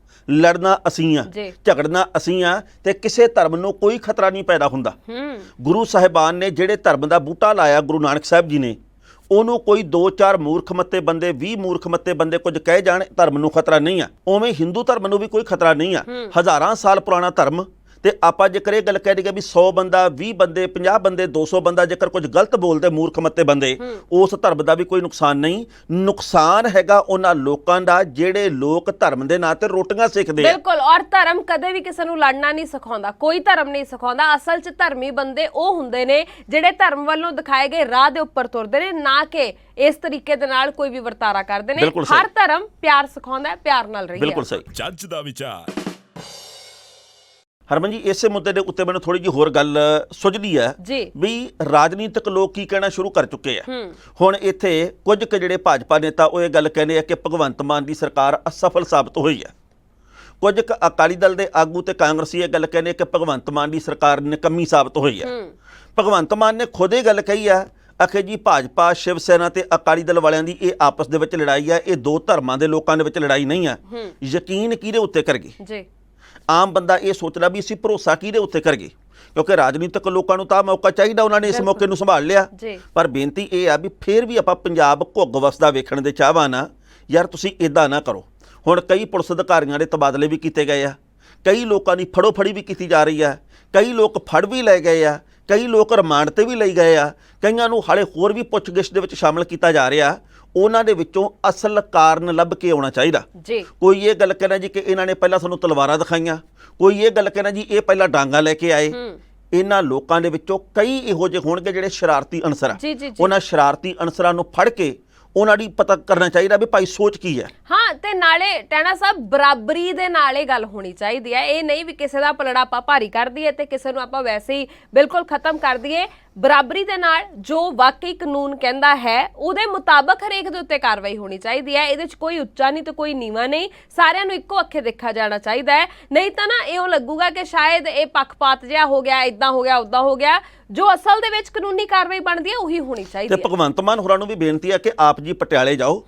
ਲੜਨਾ ਅਸੀਂ ਆ, ਝਗੜਨਾ ਅਸੀਂ ਆ, ਤੇ ਕਿਸੇ ਧਰਮ ਨੂੰ ਕੋਈ ਖਤਰਾ ਨਹੀਂ ਪੈਦਾ ਹੁੰਦਾ। ਗੁਰੂ ਸਾਹਿਬਾਨ ਨੇ ਜਿਹੜੇ ਧਰਮ ਦਾ ਬੂਟਾ ਲਾਇਆ, ਗੁਰੂ ਨਾਨਕ ਸਾਹਿਬ ਜੀ ਨੇ, ਉਹਨੂੰ ਕੋਈ 2-4 ਮੂਰਖ ਮੱਤੇ ਬੰਦੇ, 20 ਮੂਰਖ ਮੱਤੇ ਬੰਦੇ ਕੁਝ ਕਹਿ ਜਾਣ, ਧਰਮ ਨੂੰ ਖਤਰਾ ਨਹੀਂ ਆ। ਉਵੇਂ ਹਿੰਦੂ ਧਰਮ ਨੂੰ ਵੀ ਕੋਈ ਖਤਰਾ ਨਹੀਂ ਆ। ਹਜ਼ਾਰਾਂ ਸਾਲ ਪੁਰਾਣਾ ਧਰਮ, ਤੇ ਆਪਾਂ ਜੇਕਰ ਇਹ ਗੱਲ ਕਹਿ ਦਈਏ ਵੀ 100 ਬੰਦਾ, 20 ਬੰਦੇ, 50 ਬੰਦੇ, 200 ਬੰਦਾ ਜੇਕਰ ਕੁਝ ਗਲਤ ਬੋਲਦੇ ਮੂਰਖ ਮੱਤੇ ਬੰਦੇ, ਉਸ ਧਰਮ ਦਾ ਵੀ ਕੋਈ ਨੁਕਸਾਨ ਨਹੀਂ। ਨੁਕਸਾਨ ਹੈਗਾ ਉਹਨਾਂ ਲੋਕਾਂ ਦਾ ਜਿਹੜੇ ਲੋਕ ਧਰਮ ਦੇ ਨਾਂ ਤੇ ਰੋਟੀਆਂ ਸਿੱਖਦੇ ਆ। ਬਿਲਕੁਲ। ਔਰ ਧਰਮ ਕਦੇ ਵੀ ਕਿਸੇ ਨੂੰ ਲੜਨਾ ਨਹੀਂ ਸਿਖਾਉਂਦਾ, ਕੋਈ ਧਰਮ ਨਹੀਂ ਸਿਖਾਉਂਦਾ। ਅਸਲ 'ਚ ਧਰਮੀ ਬੰਦੇ ਉਹ ਹੁੰਦੇ ਨੇ ਜਿਹੜੇ ਧਰਮ ਵੱਲੋਂ ਦਿਖਾਏ ਗਏ ਰਾਹ ਦੇ ਉੱਪਰ ਤੁਰਦੇ ਨੇ, ਨਾ ਕਿ ਇਸ ਤਰੀਕੇ ਦੇ ਨਾਲ ਕੋਈ ਵੀ ਵਰਤਾਰਾ ਕਰਦੇ ਨੇ। ਹਰ ਧਰਮ ਪਿਆਰ ਸਿਖਾਉਂਦਾ ਹੈ, ਪਿਆਰ ਨਾਲ ਰਹੀਏ। ਬਿਲਕੁਲ ਸਹੀ। ਜੱਜ ਦਾ ਵਿਚਾਰ। ਹਰਮਨ ਜੀ, ਇਸੇ ਮੁੱਦੇ ਦੇ ਉੱਤੇ ਮੈਨੂੰ ਥੋੜੀ ਜਿਹੀ ਹੋਰ ਗੱਲ ਸੁਝਦੀ ਹੈ ਵੀ ਰਾਜਨੀਤਿਕ ਲੋਕ ਕੀ ਕਹਿਣਾ ਸ਼ੁਰੂ ਕਰ ਚੁੱਕੇ ਆ। ਹੁਣ ਇੱਥੇ ਕੁਝ ਕੁ ਜਿਹੜੇ ਭਾਜਪਾ ਨੇਤਾ ਉਹ ਇਹ ਗੱਲ ਕਹਿੰਦੇ ਆ ਕਿ ਭਗਵੰਤ ਮਾਨ ਦੀ ਸਰਕਾਰ ਅਸਫਲ ਸਾਬਤ ਹੋਈ ਹੈ। ਕੁਝ ਕੁ ਅਕਾਲੀ ਦਲ ਦੇ ਆਗੂ ਤੇ ਕਾਂਗਰਸੀ ਇਹ ਗੱਲ ਕਹਿੰਦੇ ਕਿ ਭਗਵੰਤ ਮਾਨ ਦੀ ਸਰਕਾਰ ਨਿਕੰਮੀ ਸਾਬਤ ਹੋਈ ਹੈ। ਭਗਵੰਤ ਮਾਨ ਨੇ ਖੁਦ ਇਹ ਗੱਲ ਕਹੀ ਆ, ਆਖੇ ਜੀ ਭਾਜਪਾ, ਸ਼ਿਵ ਸੈਨਾ ਤੇ ਅਕਾਲੀ ਦਲ ਵਾਲਿਆਂ ਦੀ ਇਹ ਆਪਸ ਦੇ ਵਿੱਚ ਲੜਾਈ ਆ, ਇਹ ਦੋ ਧਰਮਾਂ ਦੇ ਲੋਕਾਂ ਦੇ ਵਿੱਚ ਲੜਾਈ ਨਹੀਂ ਆ। ਯਕੀਨ ਕਿਹਦੇ ਉੱਤੇ ਕਰਗੇ? ਜੀ ਆਮ ਬੰਦਾ ਇਹ ਸੋਚਦਾ ਵੀ ਅਸੀਂ ਭਰੋਸਾ ਕਿਹਦੇ ਉੱਤੇ ਕਰਗੇ, ਕਿਉਂਕਿ ਰਾਜਨੀਤਿਕ ਲੋਕਾਂ ਨੂੰ ਤਾਂ ਮੌਕਾ ਚਾਹੀਦਾ, ਉਹਨਾਂ ਨੇ ਇਸ ਮੌਕੇ ਨੂੰ ਸੰਭਾਲ ਲਿਆ। ਪਰ ਬੇਨਤੀ ਇਹ ਆ ਵੀ ਫਿਰ ਵੀ ਆਪਾਂ ਪੰਜਾਬ ਘੁੱਗ ਵਸਦਾ ਵੇਖਣ ਦੇ ਚਾਹਵਾਨ ਆ। ਯਾਰ ਤੁਸੀਂ ਇਦਾਂ ਨਾ ਕਰੋ। ਹੁਣ ਕਈ ਪੁਲਿਸ ਅਧਿਕਾਰੀਆਂ ਦੇ ਤਬਾਦਲੇ ਵੀ ਕੀਤੇ ਗਏ ਆ, ਕਈ ਲੋਕਾਂ ਦੀ ਫੜੋ ਫੜੀ ਵੀ ਕੀਤੀ ਜਾ ਰਹੀ ਆ, ਕਈ ਲੋਕ ਫੜ ਵੀ ਲੈ ਗਏ ਆ, ਕਈ ਲੋਕ ਰਿਮਾਂਡ ਤੇ ਵੀ ਲਈ ਗਏ ਆ, ਕਈਆਂ ਨੂੰ ਹਾਲੇ ਹੋਰ ਵੀ ਪੁੱਛਗਿੱਛ ਦੇ ਵਿੱਚ ਸ਼ਾਮਲ ਕੀਤਾ ਜਾ ਰਿਹਾ। ਉਹਨਾਂ ਦੇ ਵਿੱਚੋਂ ਅਸਲ ਕਾਰਨ ਲੱਭ ਕੇ ਆਉਣਾ ਚਾਹੀਦਾ। ਕੋਈ ਇਹ ਗੱਲ ਕਹਿਣਾ ਜੀ ਕਿ ਇਹਨਾਂ ਨੇ ਪਹਿਲਾਂ ਸਾਨੂੰ ਤਲਵਾਰਾਂ ਦਿਖਾਈਆਂ, ਕੋਈ ਇਹ ਗੱਲ ਕਹਿਣਾ ਜੀ ਇਹ ਪਹਿਲਾਂ ਡਾਂਗਾ ਲੈ ਕੇ ਆਏ। ਇਹਨਾਂ ਲੋਕਾਂ ਦੇ ਵਿੱਚੋਂ ਕਈ ਇਹੋ ਜਿਹੇ ਹੋਣਗੇ ਜਿਹੜੇ ਸ਼ਰਾਰਤੀ ਅਨਸਰ ਆ। ਉਹਨਾਂ ਸ਼ਰਾਰਤੀ ਅਨਸਰਾਂ ਨੂੰ ਫੜ ਕੇ ਉਹਨਾਂ ਦੀ ਪਤਾ ਕਰਨਾ ਚਾਹੀਦਾ ਵੀ ਭਾਈ ਸੋਚ ਕੀ ਹੈ। ਹਾਂ, ਤੇ ਨਾਲੇ ਟੈਣਾ ਸਾਹਿਬ ਬਰਾਬਰੀ ਦੇ ਨਾਲ ਇਹ ਗੱਲ ਹੋਣੀ ਚਾਹੀਦੀ ਹੈ। ਇਹ ਨਹੀਂ ਵੀ ਕਿਸੇ ਦਾ ਪਲੜਾ ਆਪਾਂ ਭਾਰੀ ਕਰ ਦਈਏ ਤੇ ਕਿਸੇ ਨੂੰ ਆਪਾਂ ਵੈਸੇ ਹੀ ਬਿਲਕੁਲ ਖਤਮ ਕਰ ਦਈਏ। ਬਰਾਬਰੀ ਦੇ ਨਾਲ ਜੋ ਵਾਕਈ ਕਾਨੂੰਨ ਕਹਿੰਦਾ ਹੈ ਉਹਦੇ ਮੁਤਾਬਕ ਹਰੇਕ ਦੇ ਉੱਤੇ ਕਾਰਵਾਈ ਹੋਣੀ ਚਾਹੀਦੀ ਹੈ। ਇਹਦੇ 'ਚ ਕੋਈ ਉੱਚਾ ਨਹੀਂ ਤੇ ਕੋਈ ਨੀਵਾਂ ਨਹੀਂ, ਸਾਰਿਆਂ ਨੂੰ ਇੱਕੋ ਅੱਖੇ ਦੇਖਿਆ ਜਾਣਾ ਚਾਹੀਦਾ ਹੈ। ਨਹੀਂ ਤਾਂ ਨਾ ਇਉਂ ਲੱਗੂਗਾ ਕਿ ਸ਼ਾਇਦ ਇਹ ਪੱਖਪਾਤ ਜਿਹਾ ਹੋ ਗਿਆ, ਇਦਾਂ ਹੋ ਗਿਆ, ਉਦਾਂ ਹੋ ਗਿਆ। ਜੋ ਅਸਲ ਦੇ ਵਿੱਚ ਕਾਨੂੰਨੀ ਕਾਰਵਾਈ ਬਣਦੀ ਹੈ ਉਹੀ ਹੋਣੀ ਚਾਹੀਦੀ ਹੈ। ਤੇ ਭਗਵੰਤ ਮਾਨ ਹੋਰਾਂ ਨੂੰ ਵੀ ਬੇਨਤੀ ਹੈ ਕਿ ਆਪ ਜੀ ਪਟਿਆਲੇ ਜਾਓ,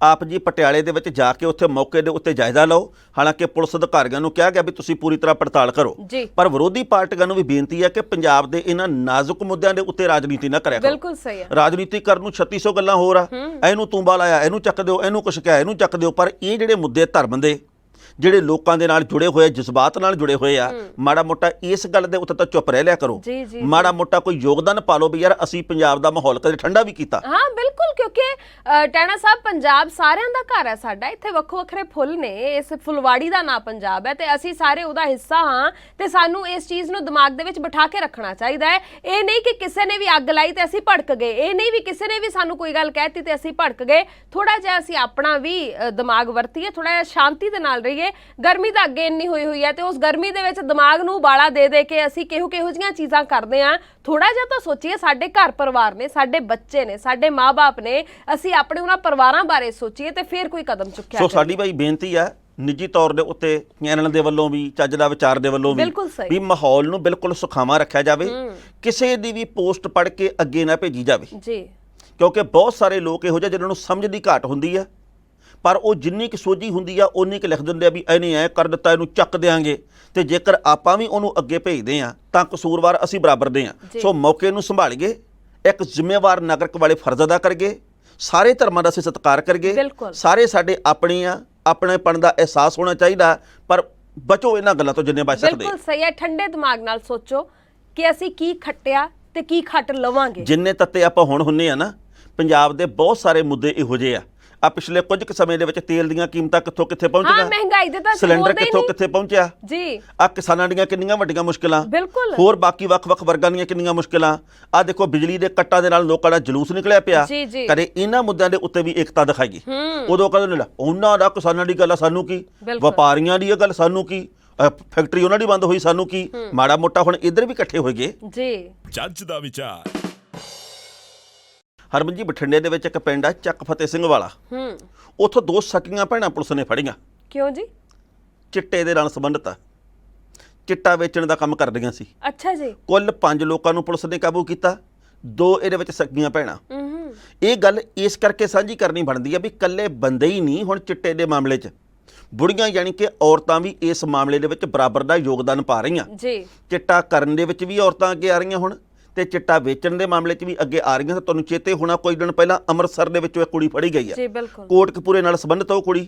ਆਪ ਜੀ ਪਟਿਆਲੇ ਦੇ ਵਿੱਚ ਜਾ ਕੇ ਉੱਥੇ ਮੌਕੇ ਦੇ ਉੱਤੇ ਜਾਇਜ਼ਾ ਲਓ। ਹਾਲਾਂਕਿ ਪੁਲਿਸ ਅਧਿਕਾਰੀਆਂ ਨੂੰ ਕਿਹਾ ਗਿਆ ਵੀ ਤੁਸੀਂ ਪੂਰੀ ਤਰ੍ਹਾਂ ਪੜਤਾਲ ਕਰੋ, ਪਰ ਵਿਰੋਧੀ ਪਾਰਟੀਆਂ ਨੂੰ ਵੀ ਬੇਨਤੀ ਹੈ ਕਿ ਪੰਜਾਬ ਦੇ ਇਹਨਾਂ ਨਾਜ਼ੁਕ ਮੁੱਦਿਆਂ ਦੇ ਉੱਤੇ ਰਾਜਨੀਤੀ ਨਾ ਕਰਿਆ ਕਰੋ। ਬਿਲਕੁਲ ਸਹੀ ਹੈ। ਰਾਜਨੀਤੀ ਕਰਨ ਨੂੰ 3600 ਗੱਲਾਂ ਹੋਰ ਆ, ਇਹਨੂੰ ਤੂੰਬਾ ਲਾਇਆ, ਇਹਨੂੰ ਚੱਕ ਦਿਓ, ਇਹਨੂੰ ਕੁਛ ਕਿਹਾ, ਇਹਨੂੰ ਚੱਕ ਦਿਓ। ਪਰ ਇਹ ਜਿਹੜੇ ਮੁੱਦੇ ਧਰਮ ਦੇ, ਜਿਹੜੇ ਲੋਕਾਂ ਦੇ ਨਾਲ ਜੁੜੇ ਹੋਏ, ਜਜ਼ਬਾਤ ਨਾਲ ਜੁੜੇ ਹੋਏ ਆ, ਮਾੜਾ ਮੋਟਾ ਇਸ ਗੱਲ ਦੇ ਉੱਤੇ ਤਾਂ ਚੁੱਪ ਰਹਿ ਲਿਆ ਕਰੋ। ਮਾੜਾ ਮੋਟਾ ਕੋਈ ਯੋਗਦਾਨ ਪਾ ਲਓ ਵੀ ਯਾਰ ਅਸੀਂ ਪੰਜਾਬ ਦਾ ਮਾਹੌਲ ਕਦੇ ਠੰਡਾ ਵੀ ਕੀਤਾ। ਹਾਂ ਬਿਲਕੁਲ, ਕਿਉਂਕਿ ਟੈਣਾ ਸਾਹਿਬ ਪੰਜਾਬ ਸਾਰਿਆਂ ਦਾ ਘਰ ਹੈ ਸਾਡਾ। ਇੱਥੇ ਵੱਖੋ ਵੱਖਰੇ ਫੁੱਲ ਨੇ, ਇਸ ਫੁਲਵਾੜੀ ਦਾ ਨਾਂ ਪੰਜਾਬ ਹੈ ਤੇ ਅਸੀਂ ਸਾਰੇ ਉਹਦਾ ਹਿੱਸਾ ਹਾਂ। ਤੇ ਸਾਨੂੰ ਇਸ ਚੀਜ਼ ਨੂੰ ਦਿਮਾਗ ਦੇ ਵਿੱਚ ਬਿਠਾ ਕੇ ਰੱਖਣਾ ਚਾਹੀਦਾ ਹੈ। ਇਹ ਨਹੀਂ ਕਿ ਕਿਸੇ ਨੇ ਵੀ ਅੱਗ ਲਾਈ ਤੇ ਅਸੀਂ ਭੜਕ ਗਏ, ਇਹ ਨਹੀਂ ਵੀ ਕਿਸੇ ਨੇ ਵੀ ਸਾਨੂੰ ਕੋਈ ਗੱਲ ਕਹਿਤੀ ਤੇ ਅਸੀਂ ਭੜਕ ਗਏ। ਥੋੜਾ ਜਿਹਾ ਅਸੀਂ ਆਪਣਾ ਵੀ ਦਿਮਾਗ ਵਰਤੀਏ, ਥੋੜਾ ਜਿਹਾ ਸ਼ਾਂਤੀ ਦੇ ਨਾਲ ਰਹੀਏ। ਗਰਮੀ ਤਾਂ ਅੱਗੇ ਇੰਨੀ ਹੋਈ ਹੈ ਤੇ ਉਸ ਗਰਮੀ ਦੇ ਵਿੱਚ ਦਿਮਾਗ ਨੂੰ ਉਬਾਲਾ ਦੇ ਦੇ ਕੇ ਅਸੀਂ ਕਿਹੋ ਜਿਹੀਆਂ ਚੀਜ਼ਾਂ ਕਰਦੇ ਆ। ਥੋੜਾ ਜਿਹਾ ਤਾਂ ਸੋਚੀਏ, ਸਾਡੇ ਘਰ ਪਰਿਵਾਰ ਨੇ, ਸਾਡੇ ਬੱਚੇ ਨੇ, ਸਾਡੇ ਮਾਂ-ਬਾਪ ਨੇ, ਅਸੀਂ ਆਪਣੇ ਉਹਨਾਂ ਪਰਿਵਾਰਾਂ ਬਾਰੇ ਸੋਚੀਏ ਤੇ ਫਿਰ ਕੋਈ ਕਦਮ ਚੁੱਕਿਆ। ਸੋ ਸਾਡੀ ਭਾਈ ਬੇਨਤੀ ਆ ਨਿੱਜੀ ਤੌਰ ਦੇ ਉੱਤੇ ਚੈਨਲ ਦੇ ਵੱਲੋਂ ਵੀ, ਚੱਜ ਦਾ ਵਿਚਾਰ ਦੇ ਵੱਲੋਂ ਵੀ ਮਾਹੌਲ ਨੂੰ ਬਿਲਕੁਲ ਸੁਖਾਵਾਂ ਰੱਖਿਆ ਜਾਵੇ। ਕਿਸੇ ਦੀ ਵੀ ਪੋਸਟ ਪੜ੍ਹ ਕੇ ਅੱਗੇ ਨਾ ਭੇਜੀ ਜਾਵੇ ਜੀ, ਕਿਉਂਕਿ ਬਹੁਤ ਸਾਰੇ ਲੋਕ ਇਹੋ ਜਿਹੇ ਜਿਹਨਾਂ ਨੂੰ ਸਮਝ ਦੀ ਘਾਟ ਹੁੰਦੀ ਆ, ਪਰ ਉਹ ਜਿੰਨੀ ਕੁ ਸੋਝੀ ਹੁੰਦੀ ਆ ਉਨੀ ਕੁ ਲਿਖ ਦਿੰਦੇ ਆ ਵੀ ਇਹਨੇ ਐ ਕਰ ਦਿੱਤਾ, ਇਹਨੂੰ ਚੱਕ ਦਿਆਂਗੇ। ਤੇ ਜੇਕਰ ਆਪਾਂ ਵੀ ਉਹਨੂੰ ਅੱਗੇ ਭੇਜਦੇ ਆ ਤਾਂ ਕਸੂਰਵਾਰ ਅਸੀਂ ਬਰਾਬਰ ਦੇ ਆ। ਸੋ ਮੌਕੇ ਨੂੰ ਸੰਭਾਲੀਏ, ਇੱਕ ਜ਼ਿੰਮੇਵਾਰ ਨਾਗਰਿਕ ਵਾਲੇ ਫਰਜ਼ ਅਦਾ ਕਰਗੇ, ਸਾਰੇ ਧਰਮਾਂ ਦਾ ਅਸੀਂ ਸਤਿਕਾਰ ਕਰਗੇ, ਸਾਰੇ ਸਾਡੇ ਆਪਣੇ ਆ, ਆਪਣੇਪਣ ਦਾ ਅਹਿਸਾਸ ਹੋਣਾ ਚਾਹੀਦਾ। ਪਰ ਬਚੋ ਇਹਨਾਂ ਗੱਲਾਂ ਤੋਂ ਜਿੰਨੇ ਬਚ ਸਕਦੇ। ਬਿਲਕੁਲ ਸਹੀ ਹੈ। ਠੰਡੇ ਦਿਮਾਗ ਨਾਲ ਸੋਚੋ ਕਿ ਅਸੀਂ ਕੀ ਖੱਟਿਆ ਤੇ ਕੀ ਖੱਟ ਲਵਾਂਗੇ। ਜਿੰਨੇ ਤੱਤੇ ਆਪਾਂ ਹੁਣ ਹੁੰਨੇ ਆ ਨਾ, ਪੰਜਾਬ ਦੇ ਬਹੁਤ ਸਾਰੇ ਮੁੱਦੇ ਇਹੋ ਜਿਹੇ ਆ। ਆ ਪਿਛਲੇ ਕੁਝ ਕੁ ਸਮੇਂ ਦੇ ਵਿੱਚ ਤੇਲ ਦੀਆਂ ਕੀਮਤਾਂ ਕਿੱਥੋਂ ਕਿੱਥੇ ਹਾਂ ਪਹੁੰਚੀਆਂ, ਮਹਿੰਗਾਈ ਦੇ ਤਾਂ ਸਿਲੰਡਰ ਬੋਲਦੇ ਹੀ ਕਿੱਥੋਂ ਨਹੀਂ। ਕਿੱਥੇ ਪਹੁੰਚਿਆ, ਜੀ ਆ ਕਿਸਾਨਾਂ ਦੀਆਂ ਕਿੰਨੀਆਂ ਵੱਡੀਆਂ ਮੁਸ਼ਕਿਲਾਂ, ਬਿਲਕੁਲ ਹੋਰ ਬਾਕੀ ਵੱਖ-ਵੱਖ ਵਰਗਾਂ ਦੀਆਂ ਕਿੰਨੀਆਂ ਮੁਸ਼ਕਿਲਾਂ। ਆ ਦੇਖੋ ਬਿਜਲੀ ਦੇ ਕੱਟਾਂ ਦੇ ਨਾਲ ਲੋਕਾਂ ਦਾ ਜਲੂਸ ਨਿਕਲਿਆ ਪਿਆ। ਜੀ ਜੀ ਕਦੇ ਇਹਨਾਂ ਮੁੱਦਿਆਂ ਦੇ ਉੱਤੇ ਵੀ ਏਕਤਾ ਦਿਖਾਈਏ। ਉਦੋਂ ਕਹਿੰਦੇ ਨੇ ਉਹਨਾਂ ਦਾ ਕਿਸਾਨਾਂ ਦੀ ਗੱਲ ਆ ਸਾਨੂੰ ਕੀ, ਬਿਲਕੁਲ। ਵਪਾਰੀਆਂ ਦੀ ਇਹ ਗੱਲ ਸਾਨੂੰ ਕੀ, ਫੈਕਟਰੀ ਉਹਨਾਂ ਦੀ ਬੰਦ ਹੋਈ ਸਾਨੂੰ ਕੀ, ਮਾੜਾ ਮੋਟਾ ਹੁਣ ਇੱਧਰ ਵੀ ਇਕੱਠੇ ਹੋਏ ਗਏ। ਜੀ ਜੱਜ ਦਾ ਵਿਚਾਰ। ਹਰਮਨ ਜੀ, ਬਠਿੰਡੇ ਦੇ ਵਿੱਚ ਇੱਕ ਪਿੰਡ ਆ ਚੱਕ ਫਤਿਹ ਸਿੰਘ ਵਾਲਾ, ਉੱਥੋਂ 2 ਸਕੀਆਂ ਭੈਣਾਂ ਪੁਲਿਸ ਨੇ ਫੜੀਆਂ। ਕਿਉਂ ਜੀ? ਚਿੱਟੇ ਦੇ ਨਾਲ ਸੰਬੰਧਿਤ ਆ, ਚਿੱਟਾ ਵੇਚਣ ਦਾ ਕੰਮ ਕਰਦੀਆਂ ਸੀ। ਅੱਛਾ ਜੀ। ਕੁੱਲ 5 ਲੋਕਾਂ ਨੂੰ ਪੁਲਿਸ ਨੇ ਕਾਬੂ ਕੀਤਾ, 2 ਇਹਦੇ ਵਿੱਚ ਸਕੀਆਂ ਭੈਣਾਂ। ਇਹ ਗੱਲ ਇਸ ਕਰਕੇ ਸਾਂਝੀ ਕਰਨੀ ਬਣਦੀ ਆ ਵੀ ਇਕੱਲੇ ਬੰਦੇ ਹੀ ਨਹੀਂ, ਹੁਣ ਚਿੱਟੇ ਦੇ ਮਾਮਲੇ 'ਚ ਬੁੜੀਆਂ ਯਾਨੀ ਕਿ ਔਰਤਾਂ ਵੀ ਇਸ ਮਾਮਲੇ ਦੇ ਵਿੱਚ ਬਰਾਬਰ ਦਾ ਯੋਗਦਾਨ ਪਾ ਰਹੀਆਂ। ਜੀ ਚਿੱਟਾ ਕਰਨ ਦੇ ਵਿੱਚ ਵੀ ਔਰਤਾਂ ਅੱਗੇ ਆ ਰਹੀਆਂ ਹੁਣ, ਤੇ ਚਿੱਟਾ ਵੇਚਣ ਦੇ ਮਾਮਲੇ 'ਚ ਵੀ ਅੱਗੇ ਆ ਰਹੀਆਂ। ਤਾਂ ਤੁਹਾਨੂੰ ਚੇਤੇ ਹੋਣਾ ਕੁਝ ਦਿਨ ਪਹਿਲਾਂ ਅੰਮ੍ਰਿਤਸਰ ਦੇ ਵਿੱਚੋਂ ਇੱਕ ਕੁੜੀ ਫੜੀ ਗਈ ਹੈ, ਜੀ ਬਿਲਕੁਲ। ਕੋਟਕਪੂਰੇ ਨਾਲ ਸੰਬੰਧਿਤ ਉਹ ਕੁੜੀ।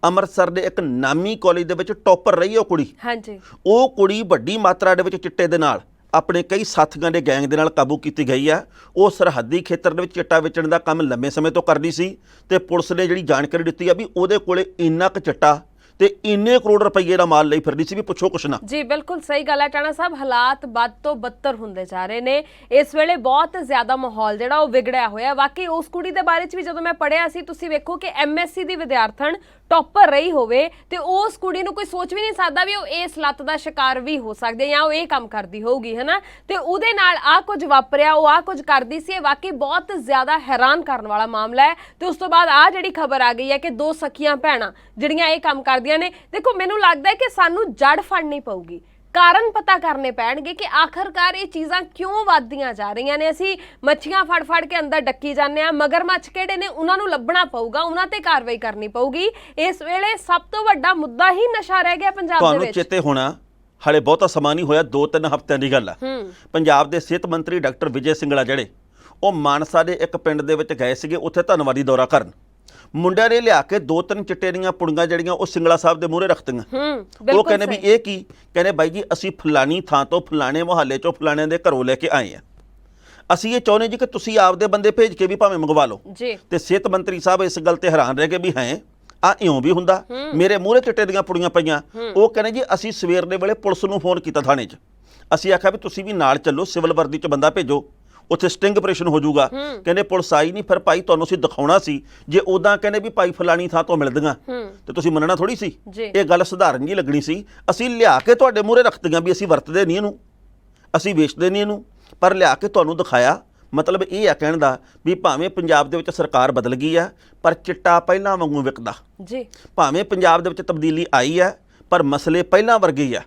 ਅੰਮ੍ਰਿਤਸਰ ਦੇ ਇੱਕ ਨਾਮੀ ਕਾਲਜ ਦੇ ਵਿੱਚ ਟੌਪਰ ਰਹੀ ਉਹ ਕੁੜੀ। ਹਾਂਜੀ। ਉਹ ਕੁੜੀ ਵੱਡੀ ਮਾਤਰਾ ਦੇ ਵਿੱਚ ਚਿੱਟੇ ਦੇ ਨਾਲ ਆਪਣੇ ਕਈ ਸਾਥੀਆਂ ਦੇ ਗੈਂਗ ਦੇ ਨਾਲ ਕਾਬੂ ਕੀਤੀ ਗਈ ਆ। ਉਹ ਸਰਹੱਦੀ ਖੇਤਰ ਦੇ ਵਿੱਚ ਚਿੱਟਾ ਵੇਚਣ ਦਾ ਕੰਮ ਲੰਮੇ ਸਮੇਂ ਤੋਂ ਕਰਦੀ ਸੀ, ਤੇ ਪੁਲਿਸ ਨੇ ਜਿਹੜੀ ਜਾਣਕਾਰੀ ਦਿੱਤੀ ਆ ਵੀ ਉਹਦੇ ਕੋਲੇ ਇੰਨਾ ਕੁ ਚਿੱਟਾ ਤੇ ਇੰਨੇ ਕਰੋੜ ਰੁਪਏ ਦਾ ਮਾਲ ਲਈ ਫਿਰਦੀ ਸੀ ਵੀ ਪੁੱਛੋ ਕੁਛ ਨਾ। ਜੀ ਬਿਲਕੁਲ ਸਹੀ ਗੱਲ ਹੈ ਟਾਣਾ ਸਾਹਿਬ, ਹਾਲਾਤ ਵੱਧ ਤੋਂ ਬੱਤਰ ਹੁੰਦੇ ਜਾ ਰਹੇ ਨੇ ਇਸ ਵੇਲੇ। ਬਹੁਤ ਜ਼ਿਆਦਾ ਮਾਹੌਲ ਜਿਹੜਾ ਉਹ ਵਿਗੜਿਆ ਹੋਇਆ। ਵਾਕਈ ਉਸ ਕੁੜੀ ਦੇ ਬਾਰੇ 'ਚ ਵੀ ਜਦੋਂ ਮੈਂ ਪੜ੍ਹਿਆ ਸੀ, ਤੁਸੀਂ ਵੇਖੋ ਕਿ MSc ਦੀ ਵਿਦਿਆਰਥਣ ਟੌਪਰ ਰਹੀ ਹੋਵੇ ਤੇ ਉਸ ਕੁੜੀ ਨੂੰ ਕੋਈ ਸੋਚ ਵੀ ਨਹੀਂ ਸਕਦਾ ਵੀ ਉਹ ਇਸ ਲੱਤ ਦਾ ਸ਼ਿਕਾਰ ਵੀ ਹੋ ਸਕਦੀ ਹੈ ਜਾਂ ਉਹ ਇਹ ਕੰਮ ਕਰਦੀ ਹੋਊਗੀ, ਹਨਾ। ਤੇ ਉਹਦੇ ਨਾਲ ਆ ਕੁਝ ਵਾਪਰਿਆ, ਉਹ ਆ ਕੁਝ ਕਰਦੀ ਸੀ। ਇਹ ਵਾਕਈ ਬਹੁਤ ਜ਼ਿਆਦਾ ਹੈਰਾਨ ਕਰਨ ਵਾਲਾ ਮਾਮਲਾ ਹੈ। ਤੇ ਉਸ ਤੋਂ ਬਾਅਦ ਆ ਜਿਹੜੀ ਖਬਰ ਆ ਗਈ ਹੈ ਕਿ 2 ਸਕੀਆਂ ਭੈਣਾਂ ਜਿਹੜੀਆਂ ਇਹ ਕੰਮ ਕਰਦੀਆਂ ਨੇ। ਦੇਖੋ ਮੈਨੂੰ ਲੱਗਦਾ ਹੈ ਕਿ ਸਾਨੂੰ ਜੜ ਫੜਨੀ ਪਊਗੀ, ਕਾਰਨ ਪਤਾ ਕਰਨੇ ਪੈਣਗੇ ਕਿ ਆਖਰਕਾਰ ਇਹ ਚੀਜ਼ਾਂ ਕਿਉਂ ਵੱਧਦੀਆਂ ਜਾ ਰਹੀਆਂ ਨੇ। ਅਸੀਂ ਮੱਛੀਆਂ ਫੜ ਕੇ ਅੰਦਰ ਡੱਕੀ ਜਾਂਦੇ ਆ, ਮਗਰਮੱਛ ਕਿਹੜੇ ਨੇ ਉਹਨਾਂ ਨੂੰ ਲੱਭਣਾ ਪਊਗਾ, ਉਹਨਾਂ ਤੇ ਕਾਰਵਾਈ ਕਰਨੀ ਪਊਗੀ। ਇਸ ਵੇਲੇ ਸਭ ਤੋਂ ਵੱਡਾ ਮੁੱਦਾ ਹੀ ਨਸ਼ਾ ਰਹਿ ਗਿਆ ਪੰਜਾਬ ਦੇ ਤੁਹਾਨੂੰ ਵਿੱਚ। ਚੇਤੇ ਹੋਣਾ ਹਾਲੇ ਬਹੁਤਾ ਸਮਾਂ ਨਹੀਂ ਹੋਇਆ, 2-3 ਹਫ਼ਤਿਆਂ ਦੀ ਗੱਲ ਆ। ਪੰਜਾਬ ਦੇ ਸਿਹਤ ਮੰਤਰੀ ਡਾਕਟਰ ਵਿਜੇ ਸਿੰਗਲਾ ਜਿਹੜੇ ਉਹ ਮਾਨਸਾ ਦੇ ਇੱਕ ਪਿੰਡ ਦੇ ਵਿੱਚ ਗਏ ਸੀਗੇ, ਉੱਥੇ ਧੰਨਵਾਦੀ ਦੌਰਾ ਕਰਨ। ਮੁੰਡਿਆਂ ਨੇ ਲਿਆ ਕੇ 2-3 ਚਿੱਟੇ ਦੀਆਂ ਪੁੜੀਆਂ ਜਿਹੜੀਆਂ ਉਹ ਸਿੰਗਲਾ ਸਾਹਿਬ ਦੇ ਮੂਹਰੇ ਰੱਖਤੀਆਂ। ਉਹ ਕਹਿੰਦੇ ਵੀ ਇਹ ਕੀ, ਕਹਿੰਦੇ ਬਾਈ ਜੀ ਅਸੀਂ ਫਲਾਣੀ ਥਾਂ ਤੋਂ ਫਲਾਣੇ ਮੁਹੱਲੇ ਚੋਂ ਫਲਾਣੇ ਦੇ ਘਰੋਂ ਲੈ ਕੇ ਆਏ ਆ, ਅਸੀਂ ਇਹ ਚਾਹੁੰਦੇ ਜੀ ਕਿ ਤੁਸੀਂ ਆਪਦੇ ਬੰਦੇ ਭੇਜ ਕੇ ਵੀ ਭਾਵੇਂ ਮੰਗਵਾ ਲਓ। ਤੇ ਸਿਹਤ ਮੰਤਰੀ ਸਾਹਿਬ ਇਸ ਗੱਲ ਤੇ ਹੈਰਾਨ ਰਹਿ ਗਏ ਵੀ ਹੈ ਆ ਇਉਂ ਵੀ ਹੁੰਦਾ, ਮੇਰੇ ਮੂਹਰੇ ਚਿੱਟੇ ਦੀਆਂ ਪੁੜੀਆਂ ਪਈਆਂ। ਉਹ ਕਹਿੰਦੇ ਜੀ ਅਸੀਂ ਸਵੇਰ ਦੇ ਵੇਲੇ ਪੁਲਿਸ ਨੂੰ ਫੋਨ ਕੀਤਾ ਥਾਣੇ 'ਚ, ਅਸੀਂ ਆਖਿਆ ਵੀ ਤੁਸੀਂ ਵੀ ਨਾਲ ਚੱਲੋ, ਸਿਵਲ ਵਰਦੀ 'ਚ ਬੰਦਾ ਭੇਜੋ, ਉੱਥੇ ਸਟਿੰਗ ਆਪਰੇਸ਼ਨ ਹੋ ਜਾਊਗਾ। ਕਹਿੰਦੇ ਪੁਲਿਸ ਆਈ ਨਹੀਂ, ਫਿਰ ਭਾਈ ਤੁਹਾਨੂੰ ਅਸੀਂ ਦਿਖਾਉਣਾ ਸੀ, ਜੇ ਉਦਾਂ ਕਹਿੰਦੇ ਵੀ ਭਾਈ ਫਲਾਣੀ ਥਾਂ ਤੋਂ ਮਿਲਦੀਆਂ ਤੇ ਤੁਸੀਂ ਮੰਨਣਾ ਥੋੜੀ ਸੀ। ਇਹ ਗੱਲ ਸਧਾਰਨ ਜੀ ਲੱਗਣੀ ਸੀ। ਅਸੀਂ ਲਿਆ ਕੇ ਤੁਹਾਡੇ ਮੂਹਰੇ ਰੱਖਦੀਆਂ ਵੀ ਅਸੀਂ ਵਰਤਦੇ ਨਹੀਂ ਇਹਨੂੰ, ਅਸੀਂ ਵੇਚਦੇ ਨਹੀਂ ਇਹਨੂੰ, ਪਰ ਲਿਆ ਕੇ ਤੁਹਾਨੂੰ ਦਿਖਾਇਆ। ਮਤਲਬ ਇਹ ਆ ਕਹਿਣ ਦਾ ਵੀ ਭਾਵੇਂ ਪੰਜਾਬ ਦੇ ਵਿੱਚ ਸਰਕਾਰ ਬਦਲ ਗਈ ਆ, ਪਰ ਚਿੱਟਾ ਪਹਿਲਾਂ ਵਾਂਗੂ ਵਿਕਦਾ। ਭਾਵੇਂ ਪੰਜਾਬ ਦੇ ਵਿੱਚ ਤਬਦੀਲੀ ਆਈ ਆ, ਪਰ ਮਸਲੇ ਪਹਿਲਾਂ ਵਰਗੇ ਹੀ ਆ।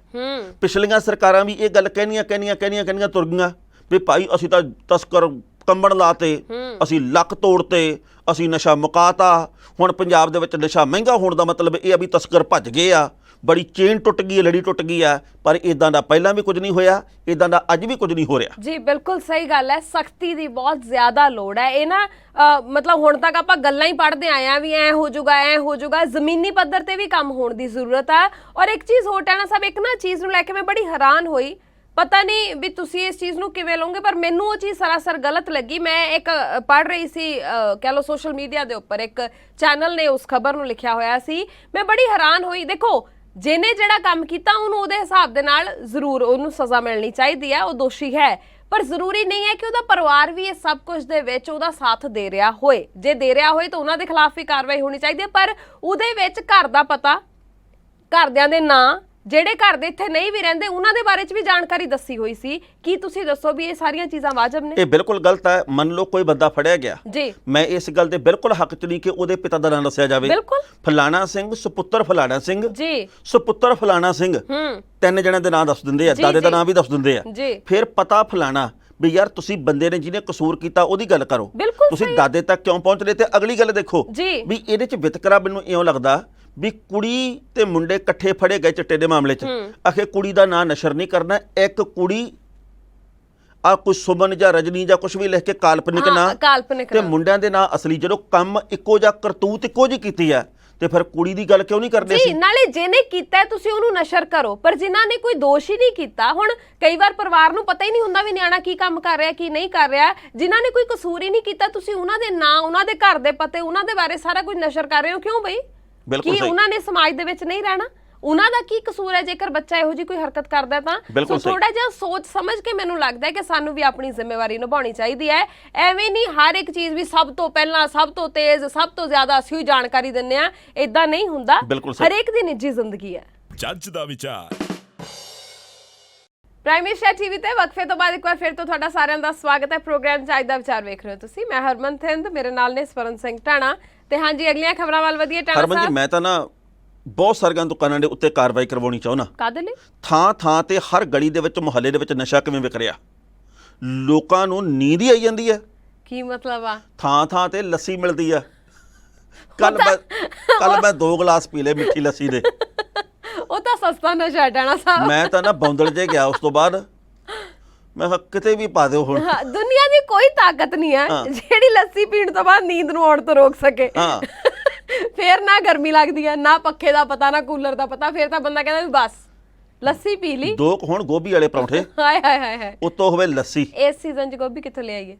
ਪਿਛਲੀਆਂ ਸਰਕਾਰਾਂ ਵੀ ਇਹ ਗੱਲ ਕਹਿਣੀਆਂ ਤੁਰ ਗਈਆਂ ਵੀ ਭਾਈ ਅਸੀਂ ਤਾਂ ਤਸਕਰ ਕੰਬਣ ਲਾਤੇ, ਅਸੀਂ ਲੱਕ ਤੋੜਤੇ, ਅਸੀਂ ਨਸ਼ਾ ਮੁਕਾਤਾ। ਹੁਣ ਪੰਜਾਬ ਦੇ ਵਿੱਚ ਨਸ਼ਾ ਮਹਿੰਗਾ ਹੋਣ ਦਾ ਮਤਲਬ ਇਹ ਆ ਵੀ ਤਸਕਰ ਭੱਜ ਗਏ ਆ, ਬੜੀ ਚੇਨ ਟੁੱਟ ਗਈ ਹੈ, ਲੜੀ ਟੁੱਟ ਗਈ ਆ। ਪਰ ਇਦਾਂ ਦਾ ਪਹਿਲਾਂ ਵੀ ਕੁਝ ਨਹੀਂ ਹੋਇਆ, ਇਦਾਂ ਦਾ ਅੱਜ ਵੀ ਕੁਝ ਨਹੀਂ ਹੋ ਰਿਹਾ। ਜੀ ਬਿਲਕੁਲ ਸਹੀ ਗੱਲ ਹੈ, ਸਖਤੀ ਦੀ ਬਹੁਤ ਜ਼ਿਆਦਾ ਲੋੜ ਹੈ। ਇਹ ਨਾ ਮਤਲਬ ਹੁਣ ਤੱਕ ਆਪਾਂ ਗੱਲਾਂ ਹੀ ਪੜ੍ਹਦੇ ਆਏ ਆ ਵੀ ਐ ਹੋ ਜਾਊਗਾ, ਜ਼ਮੀਨੀ ਪੱਧਰ ਤੇ ਵੀ ਕੰਮ ਹੋਣ ਦੀ ਜ਼ਰੂਰਤ ਆ। ਔਰ ਇੱਕ ਚੀਜ਼ ਹੋਰ ਟਾਣਾ ਸਾਹਿਬ, ਇੱਕ ਨਾ ਚੀਜ਼ ਨੂੰ ਲੈ ਕੇ ਮੈਂ ਬੜੀ ਹੈਰਾਨ ਹੋਈ, ਪਤਾ ਨਹੀਂ ਵੀ ਤੁਸੀਂ ਇਸ ਚੀਜ਼ ਨੂੰ ਕਿਵੇਂ ਲਓਗੇ, ਪਰ ਮੈਨੂੰ ਉਹ ਚੀਜ਼ ਸਰਾਸਰ ਗਲਤ ਲੱਗੀ। ਮੈਂ ਇੱਕ ਪੜ੍ਹ ਰਹੀ ਸੀ, ਕਹਿ ਲਓ ਸੋਸ਼ਲ ਮੀਡੀਆ ਦੇ ਉੱਪਰ ਇੱਕ ਚੈਨਲ ਨੇ ਉਸ ਖਬਰ ਨੂੰ ਲਿਖਿਆ ਹੋਇਆ ਸੀ, ਮੈਂ ਬੜੀ ਹੈਰਾਨ ਹੋਈ। ਦੇਖੋ ਜਿਹਨੇ ਜਿਹੜਾ ਕੰਮ ਕੀਤਾ ਉਹਨੂੰ ਉਹਦੇ ਹਿਸਾਬ ਦੇ ਨਾਲ ਜ਼ਰੂਰ ਉਹਨੂੰ ਸਜ਼ਾ ਮਿਲਣੀ ਚਾਹੀਦੀ ਹੈ, ਉਹ ਦੋਸ਼ੀ ਹੈ, ਪਰ ਜ਼ਰੂਰੀ ਨਹੀਂ ਹੈ ਕਿ ਉਹਦਾ ਪਰਿਵਾਰ ਵੀ ਇਹ ਸਭ ਕੁਝ ਦੇ ਵਿੱਚ ਉਹਦਾ ਸਾਥ ਦੇ ਰਿਹਾ ਹੋਏ। ਜੇ ਦੇ ਰਿਹਾ ਹੋਏ ਤਾਂ ਉਹਨਾਂ ਦੇ ਖਿਲਾਫ ਵੀ ਕਾਰਵਾਈ ਹੋਣੀ ਚਾਹੀਦੀ ਹੈ, ਪਰ ਉਹਦੇ ਵਿੱਚ ਘਰ ਦਾ ਪਤਾ, ਘਰਦਿਆਂ ਦੇ ਨਾਂ, ਜਿਹੜੇ ਘਰ ਦੇ ਇੱਥੇ ਨਹੀਂ ਵੀ ਰਹਿੰਦੇ ਉਹਨਾਂ ਦੇ ਬਾਰੇ 'ਚ ਵੀ ਜਾਣਕਾਰੀ ਦੱਸੀ ਹੋਈ ਸੀ। ਕੀ ਤੁਸੀਂ ਦੱਸੋ ਵੀ ਇਹ ਸਾਰੀਆਂ ਚੀਜ਼ਾਂ ਵਾਜਬ ਨੇ? ਇਹ ਬਿਲਕੁਲ ਗਲਤ ਹੈ। ਮੰਨ ਲਓ ਕੋਈ ਬੰਦਾ ਫੜਿਆ ਗਿਆ ਜੀ, ਮੈਂ ਇਸ ਗੱਲ ਦੇ ਬਿਲਕੁਲ ਹੱਕ 'ਚ ਨਹੀਂ ਕਿ ਉਹਦੇ ਪਿਤਾ ਦਾ ਨਾਂ ਦੱਸਿਆ ਜਾਵੇ। ਫਲਾਣਾ ਸਿੰਘ, ਸੁਪੁੱਤਰ ਫਲਾਣਾ ਸਿੰਘ ਜੀ, ਸੁਪੁੱਤਰ ਫਲਾਣਾ ਸਿੰਘ, 3 ਜਣਿਆਂ ਦੇ ਨਾਂ ਦੱਸ ਦਿੰਦੇ ਆ, ਦਾਦੇ ਦਾ ਨਾਂ ਵੀ ਦੱਸ ਦਿੰਦੇ ਆ। ਫਿਰ ਪਤਾ ਫਲਾਣਾ ਵੀ ਯਾਰ ਤੁਸੀਂ ਬੰਦੇ ਨੇ ਜਿਹਨੇ ਕਸੂਰ ਕੀਤਾ ਉਹਦੀ ਗੱਲ ਕਰੋ, ਤੁਸੀਂ ਦਾਦੇ ਤੱਕ ਕਿਉਂ ਪਹੁੰਚ ਰਹੇ? ਤੇ ਅਗਲੀ ਗੱਲ ਦੇਖੋ ਵੀ ਇਹਦੇ 'ਚ ਵਿਤਕਰਾ ਮੈਨੂੰ ਇਉਂ ਲੱਗਦਾ ਵੀ ਕੁੜੀ ਤੇ ਮੁੰਡੇ ਇਕੱਠੇ ਫੜੇ ਗਏ ਚਿੱਟੇ ਦੇ ਮਾਮਲੇ 'ਚ। ਆਖੇ ਕੁੜੀ ਦਾ ਨਾਂ ਨਸ਼ਰ ਨਹੀਂ ਕਰਨਾ, ਇੱਕ ਕੁੜੀ ਆ ਕੋਈ ਸੁਮਨ ਜਾਂ ਰਜਨੀ ਜਾਂ ਕੁਝ ਵੀ ਲਿਖ ਕੇ ਕਾਲਪਨਿਕ ਨਾਂ, ਤੇ ਮੁੰਡਿਆਂ ਦੇ ਨਾਂ ਅਸਲੀ। ਜਦੋਂ ਕੰਮ ਇੱਕੋ ਜਿਹਾ, ਕਰਤੂਤ ਇੱਕੋ ਜਿਹੀ ਕੀਤੀ ਆ, ਤੇ ਫਿਰ ਕੁੜੀ ਦੀ ਗੱਲ ਕਿਉਂ ਨਹੀਂ ਕਰਦੇ ਜੀ ਅਸੀਂ? ਨਾਲੇ ਜਿਹਨੇ ਕੀਤਾ ਹੈ, ਤੁਸੀਂ ਉਹਨੂੰ ਨਸ਼ਰ ਕਰੋ, ਪਰ ਜਿਨ੍ਹਾਂ ਨੇ ਕੋਈ ਦੋਸ਼ ਹੀ ਨਹੀਂ ਕੀਤਾ, ਹੁਣ ਕਈ ਵਾਰ ਪਰਿਵਾਰ ਨੂੰ ਪਤਾ ਹੀ ਨਹੀਂ ਹੁੰਦਾ ਵੀ ਨਿਆਣਾ ਕੀ ਕੰਮ ਕਰ ਰਿਹਾ ਕੀ ਨਹੀਂ ਕਰ ਰਿਹਾ, ਜਿਨ੍ਹਾਂ ਨੇ ਕੋਈ ਕਸੂਰ ਹੀ ਨਹੀਂ ਕੀਤਾ, ਤੁਸੀਂ ਉਹਨਾਂ ਦੇ ਨਾਂ, ਉਹਨਾਂ ਦੇ ਘਰ ਦੇ ਪਤੇ, ਉਹਨਾਂ ਦੇ ਬਾਰੇ ਸਾਰਾ ਕੁਝ ਨਸ਼ਰ ਕਰ ਰਹੇ ਹੋ, ਕਿਉਂ ਬਈ? ਬਿਲਕੁਲ ਕੀ ਸਹੀ। ਉਹਨਾਂ ਨੇ ਸਮਾਜ ਦੇ ਵਿੱਚ ਨਹੀਂ ਰਹਿਣਾ? ਉਹਨਾਂ ਦਾ ਕੀ ਕਸੂਰ ਹੈ ਜੇਕਰ ਬੱਚਾ ਇਹੋ ਜੀ ਕੋਈ ਹਰਕਤ ਕਰਦਾ ਤਾਂ? ਬਿਲਕੁਲ ਸਹੀ। ਥੋੜਾ ਜਿਹਾ ਸੋਚ ਸਮਝ ਕੇ ਮੈਨੂੰ ਲੱਗਦਾ ਹੈ ਕਿ ਸਾਨੂੰ ਵੀ ਆਪਣੀ ਜ਼ਿੰਮੇਵਾਰੀ ਨਿਭਾਉਣੀ ਚਾਹੀਦੀ ਹੈ। ਐਵੇਂ ਨਹੀਂ ਹਰ ਇੱਕ ਚੀਜ਼ ਵੀ ਸਭ ਤੋਂ ਪਹਿਲਾਂ, ਸਭ ਤੋਂ ਤੇਜ਼, ਸਭ ਤੋਂ ਜ਼ਿਆਦਾ ਅਸੀਂ ਹੀ ਜਾਣਕਾਰੀ ਦਿੰਨੇ ਆ, ਇਦਾਂ ਨਹੀਂ ਹੁੰਦਾ। ਬਿਲਕੁਲ ਸਹੀ। ਹਰੇਕ ਦੀ ਨਿੱਜੀ ਜ਼ਿੰਦਗੀ ਹੈ। ਜੱਜ ਦਾ ਵਿਚਾਰ। ਪ੍ਰਾਈਮ ਮਿਨਿਸਟਰ ਟੀਵੀ ਤੇ ਵਕਫੇ ਤੋਂ ਬਾਅਦ ਇੱਕ ਵਾਰ ਫਿਰ ਤੋਂ ਤੁਹਾਡਾ ਸਾਰਿਆਂ ਦਾ ਸਵਾਗਤ ਹੈ। ਪ੍ਰੋਗਰਾਮ ਜੱਜ ਦਾ ਵਿਚਾਰ ਵੇਖ ਰਹੇ ਹੋ ਤੁਸੀਂ। ਮੈਂ ਹਰਮਨ ਥਿੰਦ, ਮੇਰੇ ਨਾਲ ਨੇ ਸਵਰਨ ਸਿੰਘ ਟਾਣਾ ਤੇ ਹਾਂਜੀ ਅਗਲੀਆਂ ਖਬਰਾਂ ਵੱਲ ਵਧੀਏ। ਟਾਣਾ ਹਰਮਨ ਜੀ, ਸਾਹਿਬ, ਮੈਂ ਤਾਂ ਨਾ ਬਹੁਤ ਸਾਰੀਆਂ ਦੁਕਾਨਾਂ ਦੇ ਉੱਤੇ ਕਾਰਵਾਈ ਕਰਵਾਉਣੀ ਚਾਹੁੰਦਾ। ਕਾਹਦੇ ਲਈ? ਥਾਂ ਤੇ ਹਰ ਗਲੀ ਦੇ ਵਿੱਚ, ਮੁਹੱਲੇ ਦੇ ਵਿੱਚ ਨਸ਼ਾ ਕਿਵੇਂ ਵਿਕ ਰਿਹਾ, ਲੋਕਾਂ ਨੂੰ ਨੀਂਦ ਹੀ ਆਈ ਜਾਂਦੀ ਹੈ। ਕੀ ਮਤਲਬ ਆ? ਥਾਂ ਤੇ ਲੱਸੀ ਮਿਲਦੀ ਆ। ਕੱਲ ਮੈਂ 2 ਗਲਾਸ ਪੀ ਲਏ ਮਿੱਠੀ ਲੱਸੀ ਦੇ। ਉਹ ਤਾਂ ਸਸਤਾ ਨਸ਼ਾ ਟਾਣਾ ਸਾਹਿਬ। ਮੈਂ ਤਾਂ ਨਾ ਬੌਂਦਲ ਜੇ ਗਿਆ। ਉਸ ਤੋਂ ਬਾਅਦ ਮੈਂ ਕਿਹਾ ਕਿਤੇ ਵੀ ਪਾ ਦਿਓ ਹੁਣ। ਦੁਨੀਆ ਦੀ ਕੋਈ ਤਾਕਤ ਨਹੀਂ ਹੈ ਜਿਹੜੀ ਲੱਸੀ ਪੀਣ ਤੋਂ ਬਾਅਦ ਨੀਂਦ ਨੂੰ ਆਉਣ ਤੋਂ ਰੋਕ ਸਕੇ। ਹਾਂ, ਫੇਰ ਨਾ ਗਰਮੀ ਲੱਗਦੀ ਹੈ, ਨਾ ਪੱਖੇ ਦਾ ਪਤਾ, ਨਾ ਕੂਲਰ ਦਾ ਪਤਾ, ਫੇਰ ਤਾਂ ਬੰਦਾ ਕਹਿੰਦਾ ਵੀ ਬਸ ਲੱਸੀ ਪੀ ਲਈ। 2 ਹੁਣ ਗੋਭੀ ਵਾਲੇ ਪਰੌਂਠੇ, ਹਾਏ ਹਾਏ ਹਾਏ ਹਾਏ, ਉੱਤੋਂ ਹੋਵੇ ਲੱਸੀ, ਇਸ ਸੀਜ਼ਨ 'ਚ ਗੋਭੀ ਕਿੱਥੋਂ ਲੈ ਆਈਏ?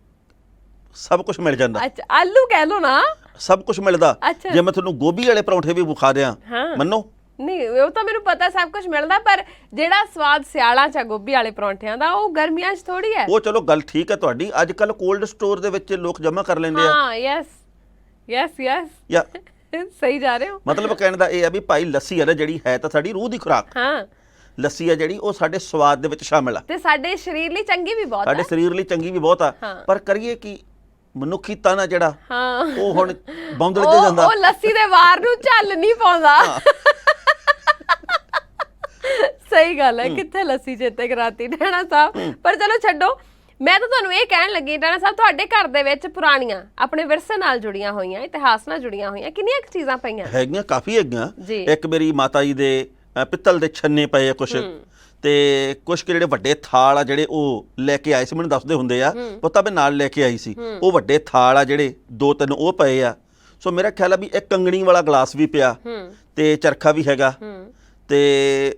ਸਭ ਕੁਝ ਮਿਲ ਜਾਂਦਾ। ਅੱਛਾ, ਆਲੂ ਕਹਿ ਲੋ ਨਾ। ਸਭ ਕੁਝ ਮਿਲਦਾ। ਅੱਛਾ। ਜੇ ਮੈਂ ਤੁਹਾਨੂੰ ਗੋਭੀ ਵਾਲੇ ਪਰੌਂਠੇ ਵੀ ਵਿਖਾ ਦਿਆਂ, ਹਾਂ। ਮੰਨੋ? ਨਹੀਂ, ਉਹ ਤਾਂ ਮੈਨੂੰ ਪਤਾ ਸਭ ਕੁਝ ਮਿਲਦਾ, ਪਰ ਜਿਹੜਾ ਸਵਾਦ ਸਿਆਲਾਂ 'ਚ ਗੋਭੀ ਵਾਲੇ ਪਰੌਂਠਿਆਂ ਦਾ, ਉਹ ਗਰਮੀਆਂ 'ਚ ਥੋੜੀ ਹੈ। ਉਹ ਚਲੋ ਗੱਲ ਠੀਕ ਹੈ ਤੁਹਾਡੀ। ਅੱਜ ਕੱਲ ਕੋਲਡ ਸਟੋਰ ਦੇ ਵਿੱਚ ਲੋਕ ਜਮ੍ਹਾਂ ਕਰ ਲੈਂਦੇ ਆ। ਹਾਂ, ਯੈਸ ਯੈਸ ਜਾਂ ਸਹੀ ਜਾ ਰਹੇ ਹੋ। ਮਤਲਬ ਕਹਿਣ ਦਾ ਇਹ ਆ ਵੀ ਭਾਈ ਲੱਸੀ ਹੈ ਨਾ ਜਿਹੜੀ, ਹੈ ਤਾਂ ਸਾਡੀ ਰੂਹ ਦੀ ਖੁਰਾਕ। ਹਾਂ, ਲੱਸੀ ਹੈ ਜਿਹੜੀ, ਉਹ ਸਾਡੇ ਸਵਾਦ ਦੇ ਵਿੱਚ ਸ਼ਾਮਿਲ ਆ, ਤੇ ਸਾਡੇ ਸਰੀਰ ਲਈ ਚੰਗੀ ਵੀ ਬਹੁਤ ਸਾਡੇ ਹੈ। ਸਰੀਰ ਲਈ ਚੰਗੀ ਵੀ ਬਹੁਤ ਆ। ਹਾਂ। ਪਰ ਕਰੀਏ ਕੀ, ਮਨੁੱਖੀ ਤਨ ਜਿਹੜਾ, ਹਾਂ, ਉਹ ਹੁਣ ਬੌਂਦਲ ਤੇ ਜਾਂਦਾ। ਉਹ ਲੱਸੀ ਦੇ ਵਾਰ ਨੂੰ ਝੱਲ ਨਹੀਂ ਪਾਉਂਦਾ। ਸਹੀ ਗੱਲ ਹੈ, ਕਿੱਥੇ ਲੱਸੀ ਚੇਤੇ ਕਰਾਤੀ ਟਾਣਾ ਸਾਹਿਬ। ਪਰ ਚਲੋ ਛੱਡੋ, ਮੈਂ ਤਾਂ ਤੁਹਾਨੂੰ ਇਹ ਕਹਿਣ ਲੱਗੀ ਟਾਣਾ ਸਾਹਿਬ, ਤੁਹਾਡੇ ਘਰ ਦੇ ਵਿੱਚ ਪੁਰਾਣੀਆਂ ਆਪਣੇ ਵਿਰਸੇ ਨਾਲ ਜੁੜੀਆਂ ਹੋਈਆਂ, ਇਤਿਹਾਸ ਨਾਲ ਜੁੜੀਆਂ ਹੋਈਆਂ ਕਿੰਨੀਆਂ ਕੁ ਚੀਜ਼ਾਂ ਪਈਆਂ? ਹੈਗੀਆਂ, ਕਾਫੀ ਹੈਗੀਆਂ। ਜੀ। ਇੱਕ ਮੇਰੀ ਮਾਤਾ ਜੀ ਦੇ ਪਿੱਤਲ ਦੇ ਛੰਨੇ ਪਏ ਆ ਕੁਛ, ਤੇ ਕੁਛ ਜਿਹੜੇ ਵੱਡੇ ਥਾਲ ਆ ਜਿਹੜੇ ਉਹ ਲੈ ਕੇ ਆਏ ਸੀ, ਮੈਨੂੰ ਦੱਸਦੇ ਹੁੰਦੇ ਆ, ਪਤਾ ਮੈਂ ਨਾਲ ਲੈ ਕੇ ਆਈ ਸੀ। ਉਹ ਵੱਡੇ ਥਾਲ ਆ ਜਿਹੜੇ 2-3 ਉਹ ਪਏ ਆ। ਸੋ ਮੇਰਾ ਖਿਆਲ ਆ ਵੀ ਇੱਕ ਕੰਗਣੀ ਵਾਲਾ ਗਲਾਸ ਵੀ ਪਿਆ, ਤੇ ਚਰਖਾ ਵੀ ਹੈਗਾ, ਤੇ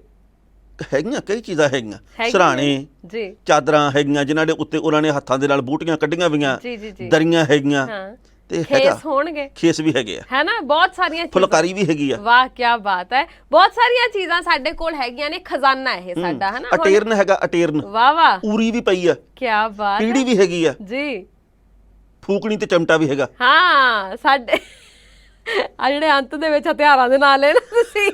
ਹੈਗੀਆਂ ਕਈ ਚੀਜ਼ਾਂ ਹੈਗੀਆਂ। ਸਰਾਣੇ ਜੀ, ਚਾਦਰਾਂ ਹੈਗੀਆਂ ਜਿਨ੍ਹਾਂ ਦੇ ਉੱਤੇ ਉਹਨਾਂ ਨੇ ਹੱਥਾਂ ਦੇ ਨਾਲ ਬੂਟੀਆਂ ਕੱਢੀਆਂ ਵੀਆਂ, ਜੀ ਜੀ ਜੀ, ਦਰੀਆਂ ਹੈਗੀਆਂ, ਤੇ ਹੈਗਾ ਖੇਸ ਹੋਣਗੇ, ਖੇਸ ਵੀ ਹੈਗੇ ਆ, ਹੈ ਨਾ, ਬਹੁਤ ਸਾਰੀਆਂ ਚੀਜ਼ਾਂ। ਫੁਲਕਾਰੀ ਵੀ ਹੈਗੀ ਆ। ਵਾਹ ਕੀ ਬਾਤ ਹੈ, ਬਹੁਤ ਸਾਰੀਆਂ ਚੀਜ਼ਾਂ ਸਾਡੇ ਕੋਲ ਹੈਗੀਆਂ ਨੇ, ਖਜ਼ਾਨਾ ਇਹ ਸਾਡਾ, ਹੈ ਨਾ। ਅਟੇਰਨ ਹੈਗਾ, ਅਟੇਰਨ। ਵਾਹ ਵਾਹ, ਪੂਰੀ ਵੀ ਪਈ ਆ, ਕੀ ਬਾਤ ਪੀੜੀ ਹੈ ਵੀ ਹੈਗੀ ਆ, ਜੀ। ਫੂਕਣੀ ਤੇ ਚਮਟਾ ਵੀ ਹੈਗਾ। ਹਾਂ, ਸਾਡੇ ਆ ਜਿਹੜੇ ਅੰਤ ਦੇ ਵਿੱਚ ਹਥਿਆਰਾਂ ਦੇ ਨਾਲ ਨੇ ਨਾ ਤੁਸੀਂ,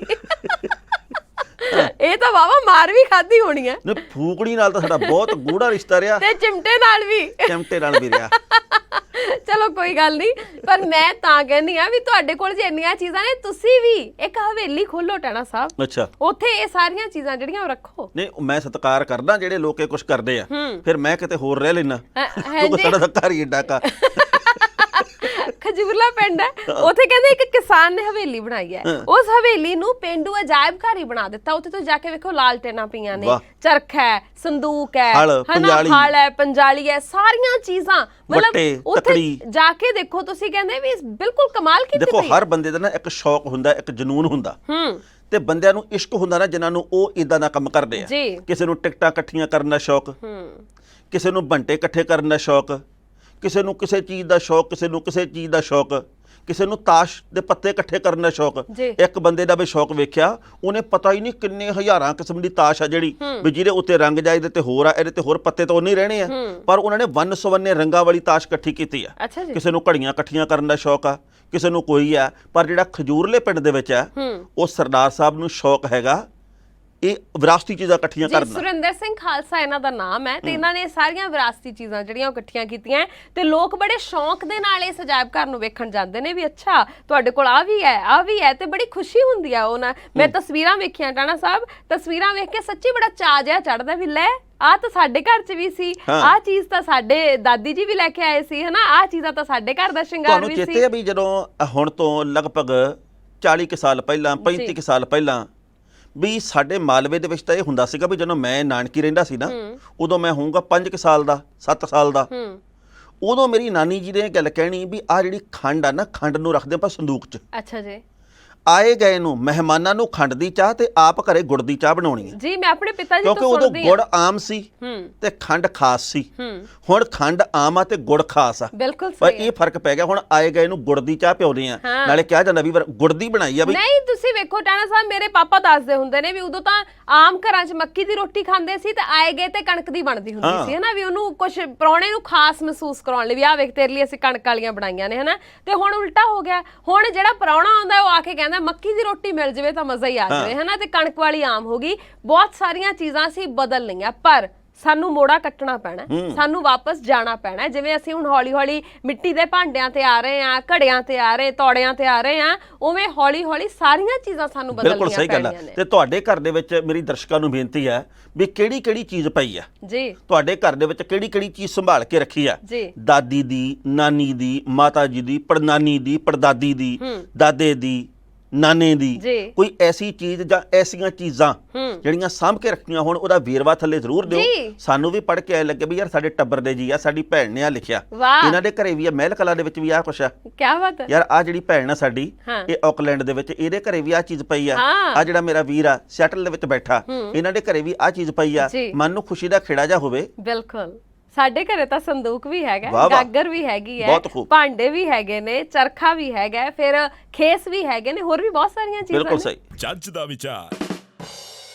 ਇਹ ਤਾਂ ਵਾਵਾ ਮਾਰ ਵੀ ਖਾਦੀ ਹੋਣੀ ਹੈ। ਨੇ ਫੂਕਣੀ ਨਾਲ ਤਾਂ ਸਾਡਾ ਬਹੁਤ ਗੂੜਾ ਰਿਸ਼ਤਾ ਰਿਹਾ, ਤੇ ਚਿਮਟੇ ਨਾਲ ਵੀ, ਚਮਟੇ ਨਾਲ ਵੀ ਰਿਹਾ। ਚਲੋ ਕੋਈ ਗੱਲ ਨਹੀਂ, ਪਰ ਮੈਂ ਤਾਂ ਕਹਿੰਦੀ ਆ ਵੀ ਤੁਹਾਡੇ ਕੋਲ ਜੇ ਇੰਨੀਆਂ ਚੀਜ਼ਾਂ ਨੇ, ਤੁਸੀਂ ਵੀ ਇੱਕ ਹਵੇਲੀ ਖੋਲੋ ਟਾਣਾ ਸਾਹਿਬ, ਅੱਛਾ, ਉੱਥੇ ਇਹ ਸਾਰੀਆਂ ਚੀਜ਼ਾਂ ਜਿਹੜੀਆਂ ਉਹ ਰੱਖੋ। ਨਹੀਂ ਮੈਂ ਸਤਿਕਾਰ ਕਰਦਾ ਜਿਹੜੇ ਲੋਕ ਇਹ ਕੁਝ ਕਰਦੇ ਆ, ਫਿਰ ਮੈਂ ਕਿਤੇ ਹੋਰ ਰਹਿ ਲੈਣਾ, ਕਿਉਂਕਿ ਜੀ, ਸਾਡਾ ਤਾਂ ਘਰ ਹੀ ਏਡਾ ਕਾ। ਖਜੂਰਲਾ ਪਿੰਡ ਹੈ, ਉੱਥੇ ਕਹਿੰਦੇ ਇੱਕ ਕਿਸਾਨ ਨੇ ਹਵੇਲੀ ਬਣਾਈ ਹੈ, ਉਸ ਹਵੇਲੀ ਨੂੰ ਪੇਂਡੂ ਅਜਾਇਬ ਘਰ ਹੀ ਬਣਾ ਦਿੱਤਾ। ਉੱਥੇ ਤੋਂ ਜਾ ਕੇ ਵੇਖੋ ਲਾਲਟੇਨਾਂ ਪਈਆਂ ਨੇ, ਚਰਖਾ ਹੈ, ਸੰਦੂਕ ਹੈ, ਹਲ, ਹਨਾ, ਪੰਜਾਲੀ। ਹਲ ਹੈ, ਪੰਜਾਲੀ ਹੈ, ਸਾਰੀਆਂ ਚੀਜ਼ਾਂ, ਮਤਲਬ ਵੱਟੇ, ਉੱਥੇ ਤਕੜੀ। ਜਾ ਕੇ ਦੇਖੋ, ਤੁਸੀਂ ਕਹਿੰਦੇ ਵੀ ਬਿਲਕੁਲ ਕਮਾਲ ਕੀਤੀ ਦੇਖੋ ਪਈ। ਹਰ ਬੰਦੇ ਦਾ ਨਾ ਇੱਕ ਸ਼ੌਕ ਹੁੰਦਾ, ਇੱਕ ਜਨੂਨ ਹੁੰਦਾ, ਤੇ ਬੰਦਿਆਂ ਨੂੰ ਇਸ਼ਕ ਹੁੰਦਾ ਨਾ ਜਿਨ੍ਹਾਂ ਨੂੰ ਉਹ ਇਦਾਂ ਦਾ ਕੰਮ ਕਰਦੇ ਆ। ਜੀ। ਕਿਸੇ ਨੂੰ ਟਿਕਟਾਂ ਇਕੱਠੀਆਂ ਕਰਨ ਦਾ ਸ਼ੌਕ, ਕਿਸੇ ਨੂੰ ਬੰਟੇ ਇਕੱਠੇ ਕਰਨ ਦਾ ਸ਼ੌਕ, ਕਿਸੇ ਨੂੰ ਕਿਸੇ ਚੀਜ਼ ਦਾ ਸ਼ੌਕ, ਕਿਸੇ ਨੂੰ ਕਿਸੇ ਚੀਜ਼ ਦਾ ਸ਼ੌਕ, ਕਿਸੇ ਨੂੰ ਤਾਸ਼ ਦੇ ਪੱਤੇ ਇਕੱਠੇ ਕਰਨ ਦਾ ਸ਼ੌਕ। ਜੀ। ਇੱਕ ਬੰਦੇ ਦਾ ਵੀ ਸ਼ੌਕ ਵੇਖਿਆ, ਉਹਨੇ ਪਤਾ ਹੀ ਨਹੀਂ ਕਿੰਨੇ ਹਜ਼ਾਰਾਂ ਕਿਸਮ ਦੀ ਤਾਸ਼ ਆ ਜਿਹੜੀ ਵੀ ਜਿਹਦੇ ਉੱਤੇ ਰੰਗ ਜਾ ਇਹਦੇ ਤੇ ਹੋਰ ਆ, ਇਹਦੇ ਤੇ ਹੋਰ ਪੱਤੇ ਤਾਂ ਉਹ ਨਹੀਂ ਰਹਿਣੇ ਆ, ਪਰ ਉਹਨਾਂ ਨੇ ਵੰਨ ਸੁਵੰਨੇ ਰੰਗਾਂ ਵਾਲੀ ਤਾਸ਼ ਇਕੱਠੀ ਕੀਤੀ ਆ। ਅੱਛਾ ਜੀ। ਕਿਸੇ ਨੂੰ ਘੜੀਆਂ ਇਕੱਠੀਆਂ ਕਰਨ ਦਾ ਸ਼ੌਕ ਆ, ਕਿਸੇ ਨੂੰ ਕੋਈ ਆ, ਪਰ ਜਿਹੜਾ ਖਜੂਰਲੇ ਪਿੰਡ ਦੇ ਵਿੱਚ ਆ, ਉਹ ਸਰਦਾਰ ਸਾਹਿਬ ਨੂੰ ਸ਼ੌਕ ਹੈਗਾ ਇਹ ਵਿਰਾਸਤੀ ਚੀਜ਼ਾਂ ਇਕੱਠੀਆਂ ਜੀ, ਕਰਨਾ। ਸੁਰਿੰਦਰ ਸਿੰਘ ਖਾਲਸਾ ਇਹਨਾਂ ਦਾ ਨਾਮ ਹੈ, ਤੇ ਇਹਨਾਂ ਨੇ ਸਾਰੀਆਂ ਵਿਰਾਸਤੀ ਚੀਜ਼ਾਂ ਜਿਹੜੀਆਂ ਉਹ ਇਕੱਠੀਆਂ ਕੀਤੀਆਂ, ਤੇ ਲੋਕ ਬੜੇ ਸ਼ੌਂਕ ਦੇ ਨਾਲ ਇਸ ਅਜਾਇਬ ਘਰ ਨੂੰ ਵੇਖਣ ਜਾਂਦੇ ਨੇ ਵੀ ਅੱਛਾ ਤੁਹਾਡੇ ਕੋਲ ਆ ਵੀ ਹੈ, ਆ ਵੀ ਹੈ, ਤੇ ਬੜੀ ਖੁਸ਼ੀ ਹੁੰਦੀ ਆ ਉਹਨਾਂ। ਮੈਂ ਤਸਵੀਰਾਂ ਵੇਖੀਆਂ ਟਾਣਾ ਸਾਹਿਬ, ਤਸਵੀਰਾਂ ਵੇਖ ਕੇ ਸੱਚੀ ਬੜਾ ਚਾਅ ਜਿਹਾ ਚੜਦਾ ਵੀ ਲੈ ਆ ਤਾਂ ਸਾਡੇ ਘਰ 'ਚ ਵੀ ਸੀ, ਆਹ ਚੀਜ਼ ਤਾਂ ਸਾਡੇ ਦਾਦੀ ਜੀ ਵੀ ਲੈ ਕੇ ਆਏ ਸੀ, ਹਨਾ, ਆਹ ਚੀਜ਼ਾਂ ਤਾਂ ਸਾਡੇ ਘਰ ਦਾ ਸ਼ਿੰਗਾਰ ਤੁਹਾਨੂੰ ਵੀ ਚੇਤੇ ਸੀ। ਆ ਵੀ ਜਦੋਂ ਹੁਣ ਤੋਂ ਲਗਭਗ 40 ਕੁ ਸਾਲ ਪਹਿਲਾਂ, 35 ਕੁ ਸਾਲ ਪਹਿਲਾਂ, ਵੀ ਸਾਡੇ ਮਾਲਵੇ ਦੇ ਵਿੱਚ ਤਾਂ ਇਹ ਹੁੰਦਾ ਸੀਗਾ ਵੀ ਜਦੋਂ ਮੈਂ ਨਾਨਕੀ ਰਹਿੰਦਾ ਸੀ ਨਾ, ਉਦੋਂ ਮੈਂ ਹੋਊਂਗਾ 5 ਕੁ ਸਾਲ ਦਾ, 7 ਸਾਲ ਦਾ, ਉਦੋਂ ਮੇਰੀ ਨਾਨੀ ਜੀ ਨੇ ਇਹ ਗੱਲ ਕਹਿਣੀ ਵੀ ਆਹ ਜਿਹੜੀ ਖੰਡ ਆ ਨਾ, ਖੰਡ ਨੂੰ ਰੱਖਦੇ ਆਪਾਂ ਸੰਦੂਕ 'ਚ। ਅੱਛਾ ਜੀ। ਆਏ ਗਏ ਨੂੰ ਮਹਿਮਾਨਾਂ ਨੂੰ ਖੰਡ ਦੀ ਚਾਹ ਤੇ ਆਪ ਘਰੇ ਗੁੜ ਦੀ ਚਾਹ ਬਣਾਉਣੀ ਹੈ ਜੀ। ਮੈਂ ਆਪਣੇ ਪਿਤਾ ਜੀ ਕਿਉਂਕਿ ਤੋਂ ਉਦੋਂ ਸੁਣਦੀ ਗੁੜ ਆਮ ਸੀ ਤੇ ਖੰਡ ਖਾਸ ਸੀ। ਹੁਣ ਖੰਡ ਆਮ ਆ ਤੇ ਗੁੜ ਖਾਸ ਆ। ਬਿਲਕੁਲ ਪਰ ਸਹੀ ਇਹ ਫਰਕ ਪੈ ਗਿਆ। ਹੁਣ ਆਏ ਗਏ ਨੂੰ ਗੁੜ ਦੀ ਚਾਹ ਪਿਆਉਂਦੇ ਆ, ਨਾਲੇ ਕਿਹਾ ਜਾਂਦਾ ਵੀ ਗੁੜ ਦੀ ਬਣਾਈ ਆ ਬਈ। ਨਹੀਂ ਤੁਸੀਂ ਵੇਖੋ ਟਾਣਾ ਸਾਹਿਬ, ਮੇਰੇ ਪਾਪਾ ਦੱਸਦੇ ਹੁੰਦੇ ਨੇ ਵੀ ਉਦੋਂ ਤਾਂ ਆਮ ਘਰਾਂ 'ਚ ਮੱਕੀ ਦੀ ਰੋਟੀ ਖਾਂਦੇ ਸੀ ਤੇ ਆਏ ਗਏ ਤੇ ਕਣਕ ਦੀ ਬਣਦੀ ਹੁੰਦੀ ਸੀ, ਹਨਾ, ਵੀ ਉਹਨੂੰ ਕੁਝ ਪ੍ਰਾਹੁਣੇ ਨੂੰ ਖਾਸ ਮਹਿਸੂਸ ਕਰਾਉਣ ਲਈ ਵੀ ਆਹ ਵੇਖ ਤੇਰੇ ਲਈ ਅਸੀਂ ਕਣਕ ਵਾਲੀਆਂ ਬਣਾਈਆਂ ਨੇ, ਹਨਾ। ਤੇ ਹੁਣ ਉਲਟਾ ਹੋ ਗਿਆ। ਹੁਣ ਜਿਹੜਾ ਪ੍ਰਾਹੁਣਾ ਆਉਂਦਾ ਉਹ ਆ ਕੇ ਕਹਿੰਦਾ ਮੱਕੀ ਦੀ ਰੋਟੀ ਮਿਲ ਜਾਵੇ ਤਾਂ ਮਜ਼ਾ ਹੀ ਆ ਜਾਵੇ, ਹਨਾ, ਤੇ ਕਣਕ ਵਾਲੀ ਆਮ ਹੋ ਗਈ। ਬਹੁਤ ਸਾਰੀਆਂ ਚੀਜ਼ਾਂ ਅਸੀਂ ਬਦਲ ਲਈਆਂ, ਪਰ ਸਾਨੂੰ ਮੋੜਾ ਕੱਟਣਾ ਪੈਣਾ, ਸਾਨੂੰ ਵਾਪਸ ਜਾਣਾ ਪੈਣਾ। ਜਿਵੇਂ ਅਸੀਂ ਹੁਣ ਹੌਲੀ ਹੌਲੀ ਮਿੱਟੀ ਦੇ ਭਾਂਡਿਆਂ ਤੇ ਆ ਰਹੇ ਆ, ਘੜਿਆਂ ਤੇ ਆ ਰਹੇ, ਤੌੜਿਆਂ ਤੇ ਆ ਰਹੇ ਆ, ਉਵੇਂ ਹੌਲੀ ਹੌਲੀ ਸਾਰੀਆਂ ਚੀਜ਼ਾਂ ਸਾਨੂੰ ਬਿਲਕੁਲ ਬਦਲਣੀਆਂ ਸਹੀ ਗੱਲ ਪੈਣੀਆਂ ਹੈ। ਨੇ। ਤੇ ਤੁਹਾਡੇ ਘਰ ਦੇ ਵਿੱਚ ਮੇਰੀ ਦਰਸ਼ਕਾਂ ਨੂੰ ਬੇਨਤੀ ਹੈ ਵੀ ਕਿਹੜੀ ਕਿਹੜੀ ਚੀਜ਼ ਪਈ ਆ ਜੀ। ਤੁਹਾਡੇ ਘਰ ਦੇ ਵਿੱਚ, ਕਿਹੜੀ ਕਿਹੜੀ ਚੀਜ਼ ਸੰਭਾਲ ਕੇ ਰੱਖੀ ਆ? ਜੀ। ਦਾਦੀ ਦੀ, ਨਾਨੀ ਦੀ, ਮਾਤਾ ਜੀ ਦੀ, ਪੜਨਾਨੀ ਦੀ, ਪੜਦਾਦੀ ਦੀ, ਦਾਦੇ ਦੀ, ਨਾਨੇ ਦੀ, ਜੀ। ਕੋਈ ਐਸੀ ਚੀਜ਼ ਜਾਂ ਐਸੀਆਂ ਚੀਜ਼ਾਂ ਜਿਹੜੀਆਂ ਸਾਂਭ ਕੇ ਰੱਖੀਆਂ ਹੋਣ, ਉਹਦਾ ਵੇਰਵਾ ਥੱਲੇ ਜ਼ਰੂਰ ਦਿਓ। ਜੀ। ਸਾਨੂੰ ਵੀ ਪੜ੍ਹ ਕੇ ਐ ਲੱਗੇ ਵੀ ਯਾਰ ਸਾਡੇ ਟੱਬਰ ਦੇ ਜੀ ਆ, ਸਾਡੀ ਭੈਣ ਨੇ ਆ ਲਿਖਿਆ, ਵਾਹ। ਇਹਨਾਂ ਦੇ ਘਰੇ ਵੀ ਆ, ਮਹਿਲ ਕਲਾ ਦੇ ਵਿੱਚ ਵੀ ਆ ਕੁਛ ਆ। ਕੀ ਬਾਤ ਹੈ ਯਾਰ ਆ ਜਿਹੜੀ ਭੈਣ ਆ ਸਾਡੀ, ਹਾਂ। ਇਹ ਆਕਲੈਂਡ ਦੇ ਵਿੱਚ, ਇਹਦੇ ਘਰੇ ਵੀ ਆ ਚੀਜ਼ ਪਈ ਆ। ਹਾਂ। ਆ ਜਿਹੜਾ ਮੇਰਾ ਵੀਰ ਆ ਸੈਟਲ ਦੇ ਵਿੱਚ ਬੈਠਾ, ਇਹਨਾਂ ਦੇ ਘਰੇ ਵੀ ਆ ਚੀਜ਼ ਪਈ ਆ। ਜੀ। ਮਨ ਨੂੰ ਖੁਸ਼ੀ ਦਾ ਖੇੜਾ ਜਾ ਹੋਵੇ। ਬਿਲਕੁਲ। ਸਾਡੇ ਘਰੇ ਤਾਂ ਸੰਦੂਕ ਵੀ ਹੈਗਾ, ਵਾਹ ਵਾਹ। ਗਾਗਰ ਵੀ ਹੈਗੀ ਹੈ, ਬਹੁਤ ਖੂਬ। ਭਾਂਡੇ ਵੀ ਹੈਗੇ ਨੇ, ਚਰਖਾ ਵੀ ਹੈਗਾ, ਫਿਰ ਖੇਸ ਵੀ ਹੈਗੇ ਨੇ, ਹੋਰ ਵੀ ਬਹੁਤ ਸਾਰੀਆਂ ਚੀਜ਼ਾਂ ਬਿਲਕੁਲ ਨੇ। ਸਹੀ। ਜੱਜ ਦਾ ਵਿਚਾਰ।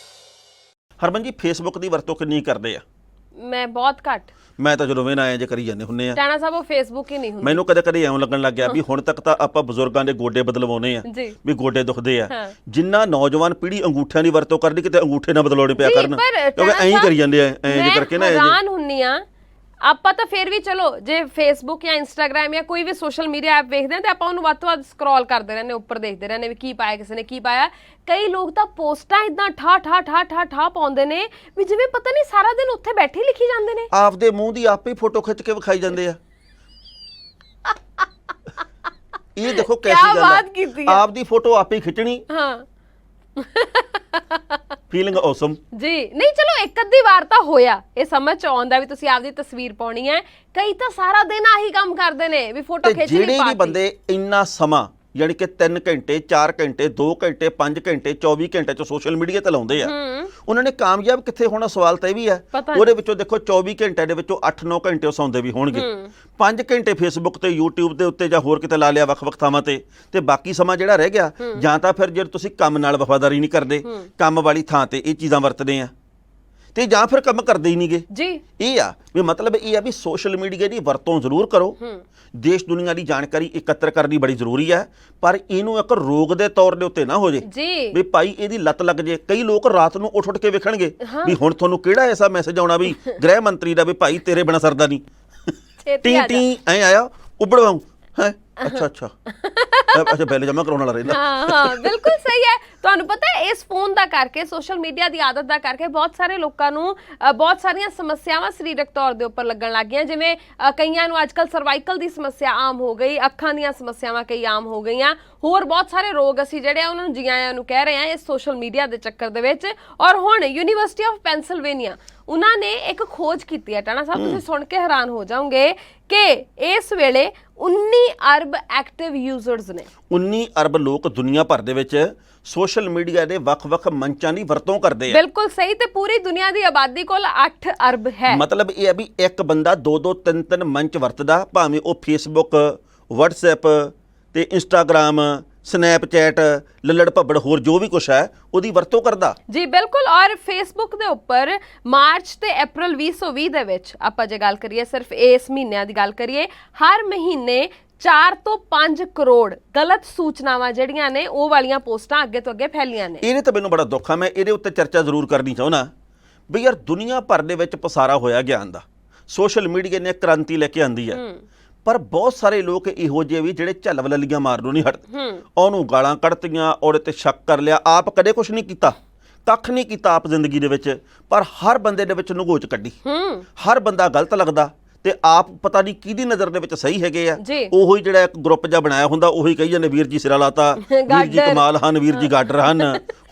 ਹਰਮਨ ਜੀ, ਫੇਸਬੁੱਕ ਦੀ ਵਰਤੋਂ ਕਿੰਨੀ ਕਰਦੇ ਆ? ਮੈਂ ਬਹੁਤ ਘੱਟ। ਮੈਂ ਤਾਂ ਜਦੋਂ ਵੇਨਾ ਆਏ ਜੇ ਕਰੀ ਜਾਂਦੇ ਹੁੰਨੇ ਆ। ਟਾਣਾ ਸਾਹਿਬ ਉਹ ਫੇਸਬੁੱਕ ਹੀ ਨਹੀਂ ਹੁੰਦੀ। ਮੈਨੂੰ ਕਦੇ ਕਦੇ ਐਂ ਲੱਗਣ ਲੱਗ ਗਿਆ ਵੀ ਹੁਣ ਤੱਕ ਤਾਂ ਆਪਾਂ ਬਜ਼ੁਰਗਾਂ ਦੇ ਗੋਡੇ ਬਦਲਵਾਉਨੇ ਆ, ਜੀ। ਵੀ ਗੋਡੇ ਦੁਖਦੇ ਆ। ਹਾਂ। ਜਿੰਨਾ ਨੌਜਵਾਨ ਪੀੜ੍ਹੀ ਅੰਗੂਠਿਆਂ ਦੀ ਵਰਤੋਂ ਕਰਦੀ, ਕਿਤੇ ਅੰਗੂਠੇ ਨਾ ਬਦਲਾਉਣੇ ਪਿਆ ਜੀ, ਕਰਨ, ਪਰ ਕਿਉਂਕਿ ਐਂ ਹੀ ਟਾਣਾ ਕਰੀ ਜਾਂਦੇ ਆ, ਐਂ ਜੇ ਮੈਂ ਕਰਕੇ ਨਾ ਇਹ ਹੈਰਾਨ ਹੁੰਨੀ ਆ। ਆਪਾਂ ਤਾਂ ਫਿਰ ਵੀ ਚਲੋ ਜੇ ਫੇਸਬੁੱਕ ਜਾਂ ਇੰਸਟਾਗ੍ਰਾਮ ਜਾਂ ਕੋਈ ਵੀ ਸੋਸ਼ਲ ਮੀਡੀਆ ਐਪ ਵੇਖਦੇ ਆ ਤੇ ਆਪਾਂ ਉਹਨੂੰ ਵੱਧ ਤੋਂ ਵੱਧ ਸਕਰੋਲ ਕਰਦੇ ਰਹਿੰਦੇ, ਉੱਪਰ ਦੇਖਦੇ ਰਹਿੰਦੇ ਵੀ ਕੀ ਪਾਇਆ ਕਿਸੇ ਨੇ, ਕੀ ਪਾਇਆ। ਕਈ ਲੋਕ ਤਾਂ ਪੋਸਟਾਂ ਇਦਾਂ ਠਾ ਪਾਉਂਦੇ ਨੇ ਵੀ ਜਿਵੇਂ ਪਤਾ ਨਹੀਂ ਸਾਰਾ ਦਿਨ ਉੱਥੇ ਬੈਠੇ ਲਿਖੀ ਜਾਂਦੇ ਨੇ। ਆਪਦੇ ਮੂੰਹ ਦੀ ਆਪੇ ਫੋਟੋ ਖਿੱਚ ਕੇ ਵਿਖਾਈ ਜਾਂਦੇ ਆ। ਇਹ ਦੇਖੋ ਕੈਸੀ ਗੱਲ ਬਾਤ ਕੀਤੀ ਹੈ, ਹੈ। ਆਪਦੀ ਫੋਟੋ ਆਪੇ ਹੀ ਖਿੱਚਣੀ। ਹਾਂ ਫੀਲਿੰਗ ਔਸਮ ਜੀ। ਨਹੀਂ ਚਲੋ ਇੱਕ ਅੱਧੀ ਵਾਰ ਤਾਂ ਹੋਇਆ, ਇਹ ਸਮਝ ਚ ਆਉਂਦਾ ਵੀ ਤੁਸੀਂ ਆਪਦੀ ਤਸਵੀਰ ਪਾਉਣੀ ਹੈ। ਕਈ ਤਾਂ ਸਾਰਾ ਦਿਨ ਆਹੀ ਕੰਮ ਕਰਦੇ ਨੇ ਵੀ ਫੋਟੋ ਤੇ ਖਿੱਚ ਲਈ, ਜਿਹੜੇ ਵੀ ਬੰਦੇ ਇੰਨਾ ਸਮਾਂ ਯਾਨੀ ਕਿ 3 ਘੰਟੇ 4 ਘੰਟੇ 2 ਘੰਟੇ 5 ਘੰਟੇ 24 ਘੰਟੇ ਚ ਸੋਸ਼ਲ ਮੀਡੀਆ ਤੇ ਲਾਉਂਦੇ ਆ, ਉਹਨਾਂ ਨੇ ਕਾਮਯਾਬ ਕਿੱਥੇ ਹੋਣਾ? ਸਵਾਲ ਤਾਂ ਇਹ ਵੀ ਹੈ। ਉਹਦੇ ਵਿੱਚੋਂ ਦੇਖੋ 24 ਘੰਟੇ ਦੇ ਵਿੱਚੋਂ 8-9 ਘੰਟੇ ਉਹ ਸੌਂਦੇ ਵੀ ਹੋਣਗੇ, 5 ਘੰਟੇ ਫੇਸਬੁੱਕ ਤੇ YouTube ਦੇ ਉੱਤੇ ਜਾਂ ਹੋਰ ਕਿਤੇ ਲਾ ਲਿਆ ਵੱਖ-ਵੱਖ ਥਾਵਾਂ ਤੇ ਬਾਕੀ ਸਮਾਂ ਜਿਹੜਾ ਰਹਿ ਗਿਆ, ਜਾਂ ਤਾਂ ਫਿਰ ਜੇ ਤੁਸੀਂ ਕੰਮ ਨਾਲ ਵਫਾਦਾਰੀ ਨਹੀਂ ਕਰਦੇ, ਕੰਮ ਵਾਲੀ ਥਾਂ ਤੇ ਇਹ ਚੀਜ਼ਾਂ ਵਰਤਦੇ ਆ, ਤੇ ਜਾਂ ਫਿਰ ਕੰਮ ਕਰਦੇ ਹੀ ਨਹੀਂਗੇ ਜੀ। ਇਹ ਆ ਵੀ ਮਤਲਬ ਇਹ ਆ ਵੀ ਸੋਸ਼ਲ ਮੀਡੀਆ ਦੀ ਵਰਤੋਂ ਜ਼ਰੂਰ ਕਰੋ, ਦੇਸ਼ ਦੁਨੀਆ ਦੀ ਜਾਣਕਾਰੀ ਇਕੱਤਰ ਕਰਨੀ ਬੜੀ ਜ਼ਰੂਰੀ ਹੈ, ਪਰ ਇਹਨੂੰ ਇੱਕ ਰੋਗ ਦੇ ਤੌਰ ਦੇ ਉੱਤੇ ਨਾ ਹੋ ਜੇ ਜੀ। ਵੀ ਭਾਈ ਇਹਦੀ ਲੱਤ ਲੱਗ ਜੇ। ਕਈ ਲੋਕ ਰਾਤ ਨੂੰ ਉੱਠ ਕੇ ਵੇਖਣਗੇ ਵੀ ਹੁਣ ਤੁਹਾਨੂੰ ਕਿਹੜਾ ਐਸਾ ਮੈਸੇਜ ਆਉਣਾ ਵੀ ਗ੍ਰਹਿ ਮੰਤਰੀ ਦਾ ਵੀ ਭਾਈ ਤੇਰੇ ਬਿਨਾਂ ਸਰਦਾ ਨਹੀਂ, ਟੀ ਐ ਆਇਆ ਉਬੜਵਾਉ ਹੈ। ਅੱਛਾ ਬਿੱਲ ਜਮਾ ਕਰਾਉਣ ਵਾਲਾ ਰਹਿੰਦਾ। ਹਾਂ ਬਿਲਕੁਲ ਸਹੀ ਹੈ। ਤੁਹਾਨੂੰ ਪਤਾ ਹੈ ਇਸ ਫੋਨ ਦਾ ਕਰਕੇ, ਸੋਸ਼ਲ ਮੀਡੀਆ ਦੀ ਆਦਤ ਦਾ ਕਰਕੇ ਬਹੁਤ ਸਾਰੇ ਲੋਕਾਂ ਨੂੰ ਬਹੁਤ ਸਾਰੀਆਂ ਸਮੱਸਿਆਵਾਂ ਸਰੀਰਕ ਤੌਰ ਦੇ ਉੱਪਰ ਲੱਗਣ ਲੱਗ ਗਈਆਂ। ਜਿਵੇਂ ਕਈਆਂ ਨੂੰ ਅੱਜਕੱਲ ਸਰਵਾਈਕਲ ਦੀ ਸਮੱਸਿਆ ਆਮ ਹੋ ਗਈ, ਅੱਖਾਂ ਦੀਆਂ ਸਮੱਸਿਆਵਾਂ ਕਈ ਆਮ ਹੋ ਗਈਆਂ, ਹੋਰ ਬਹੁਤ ਸਾਰੇ ਰੋਗ ਅਸੀਂ ਜਿਹੜੇ ਆ ਉਹਨਾਂ ਨੂੰ ਜੀ ਆਇਆਂ ਨੂੰ ਕਹਿ ਰਹੇ ਆ ਇਸ ਸੋਸ਼ਲ ਮੀਡੀਆ ਦੇ ਚੱਕਰ ਦੇ ਵਿੱਚ। ਔਰ ਹੁਣ ਯੂਨੀਵਰਸਿਟੀ ਆਫ ਪੈਨਸਿਲਵੇਨੀਆ ਉਹਨਾਂ ਨੇ ਇੱਕ ਖੋਜ ਕੀਤੀ ਹੈ ਟਾਣਾ ਸਾਹਿਬ, ਤੁਸੀਂ ਸੁਣ ਕੇ ਹੈਰਾਨ ਹੋ ਜਾਓਗੇ ਕਿ ਇਸ ਵੇਲੇ 19 ਅਰਬ ਐਕਟਿਵ ਯੂਜ਼ਰਸ ਨੇ। 19 ਅਰਬ ਲੋਕ ਦੁਨੀਆ ਭਰ ਦੇ ਵਿੱਚ ਸੋਸ਼ਲ ਮੀਡੀਆ ਦੇ ਵੱਖ-ਵੱਖ ਮੰਚਾਂ ਦੀ ਵਰਤੋਂ ਕਰਦੇ ਆ। ਬਿਲਕੁਲ ਸਹੀ। ਤੇ ਪੂਰੀ ਦੁਨੀਆ ਦੀ ਆਬਾਦੀ ਕੋਲ 8 ਅਰਬ ਹੈ। ਮਤਲਬ ਇਹ ਹੈ ਵੀ ਇੱਕ ਬੰਦਾ 2-2 3-3 ਮੰਚ ਵਰਤਦਾ, ਭਾਵੇਂ ਉਹ ਫੇਸਬੁੱਕ, ਵਟਸਐਪ ਤੇ ਇੰਸਟਾਗ੍ਰਾਮ, ਸਨੈਪਚੈਟ, ਲੱਲੜ ਭੱਬੜ ਹੋਰ ਜੋ ਵੀ ਕੁਛ ਹੈ ਉਹਦੀ ਵਰਤੋਂ ਕਰਦਾ ਜੀ। ਬਿਲਕੁਲ। ਔਰ ਫੇਸਬੁੱਕ ਦੇ ਉੱਪਰ ਮਾਰਚ ਤੇ ਅਪ੍ਰੈਲ 2020 ਦੇ ਵਿੱਚ ਆਪਾਂ ਜੇ ਗੱਲ ਕਰੀਏ, ਸਿਰਫ ਇਸ ਮਹੀਨਿਆਂ ਦੀ ਗੱਲ ਕਰੀਏ, ਹਰ ਮਹੀਨੇ 4 ਤੋਂ 5 ਕਰੋੜ ਗਲਤ ਸੂਚਨਾਵਾਂ ਜਿਹੜੀਆਂ ਨੇ ਉਹ ਵਾਲੀਆਂ ਪੋਸਟਾਂ ਅੱਗੇ ਤੋਂ ਅੱਗੇ ਫੈਲੀਆਂ ਨੇ। ਇਹਦੇ ਤਾਂ ਮੈਨੂੰ ਬੜਾ ਦੁੱਖ ਆ। ਮੈਂ ਇਹਦੇ ਉੱਤੇ ਚਰਚਾ ਜ਼ਰੂਰ ਕਰਨੀ ਚਾਹੁੰਦਾ ਵੀ ਯਾਰ ਦੁਨੀਆ ਭਰ ਦੇ ਵਿੱਚ ਪਸਾਰਾ ਹੋਇਆ ਗਿਆਨ ਦਾ, ਸੋਸ਼ਲ ਮੀਡੀਆ ਨੇ ਕ੍ਰਾਂਤੀ ਲੈ ਕੇ ਆਂਦੀ ਹੈ, ਪਰ ਬਹੁਤ ਸਾਰੇ ਲੋਕ ਇਹੋ ਜਿਹੇ ਵੀ ਜਿਹੜੇ ਝੱਲਵਲੱਲੀਆਂ ਮਾਰਨੋਂ ਨਹੀਂ ਹਟਦੇ। ਉਹਨੂੰ ਗਾਲਾਂ ਕੱਢਤੀਆਂ, ਉਹਦੇ ਤੇ ਸ਼ੱਕ ਕਰ ਲਿਆ, ਆਪ ਕਦੇ ਕੁਝ ਨਹੀਂ ਕੀਤਾ, ਕੱਖ ਨਹੀਂ ਕੀਤਾ ਆਪ ਜ਼ਿੰਦਗੀ ਦੇ ਵਿੱਚ, ਪਰ ਹਰ ਬੰਦੇ ਦੇ ਵਿੱਚ ਨਗੋਚ ਕੱਢੀ। ਹਰ ਬੰਦਾ ਗਲਤ ਲੱਗਦਾ ਤੇ ਆਪ ਪਤਾ ਨਹੀਂ ਕਿਹਦੀ ਨਜ਼ਰ ਦੇ ਵਿੱਚ ਸਹੀ ਹੈਗੇ ਆ। ਉਹੀ ਜਿਹੜਾ ਇੱਕ ਗਰੁੱਪ ਜਿਹਾ ਬਣਾਇਆ ਹੁੰਦਾ, ਉਹੀ ਕਹੀ ਜਾਂਦੇ ਵੀਰ ਜੀ ਸਿਰਾ ਲਾਤਾ, ਵੀਰ ਜੀ ਕਮਾਲ ਹਨ, ਵੀਰ ਜੀ ਗਾਡਰ ਹਨ।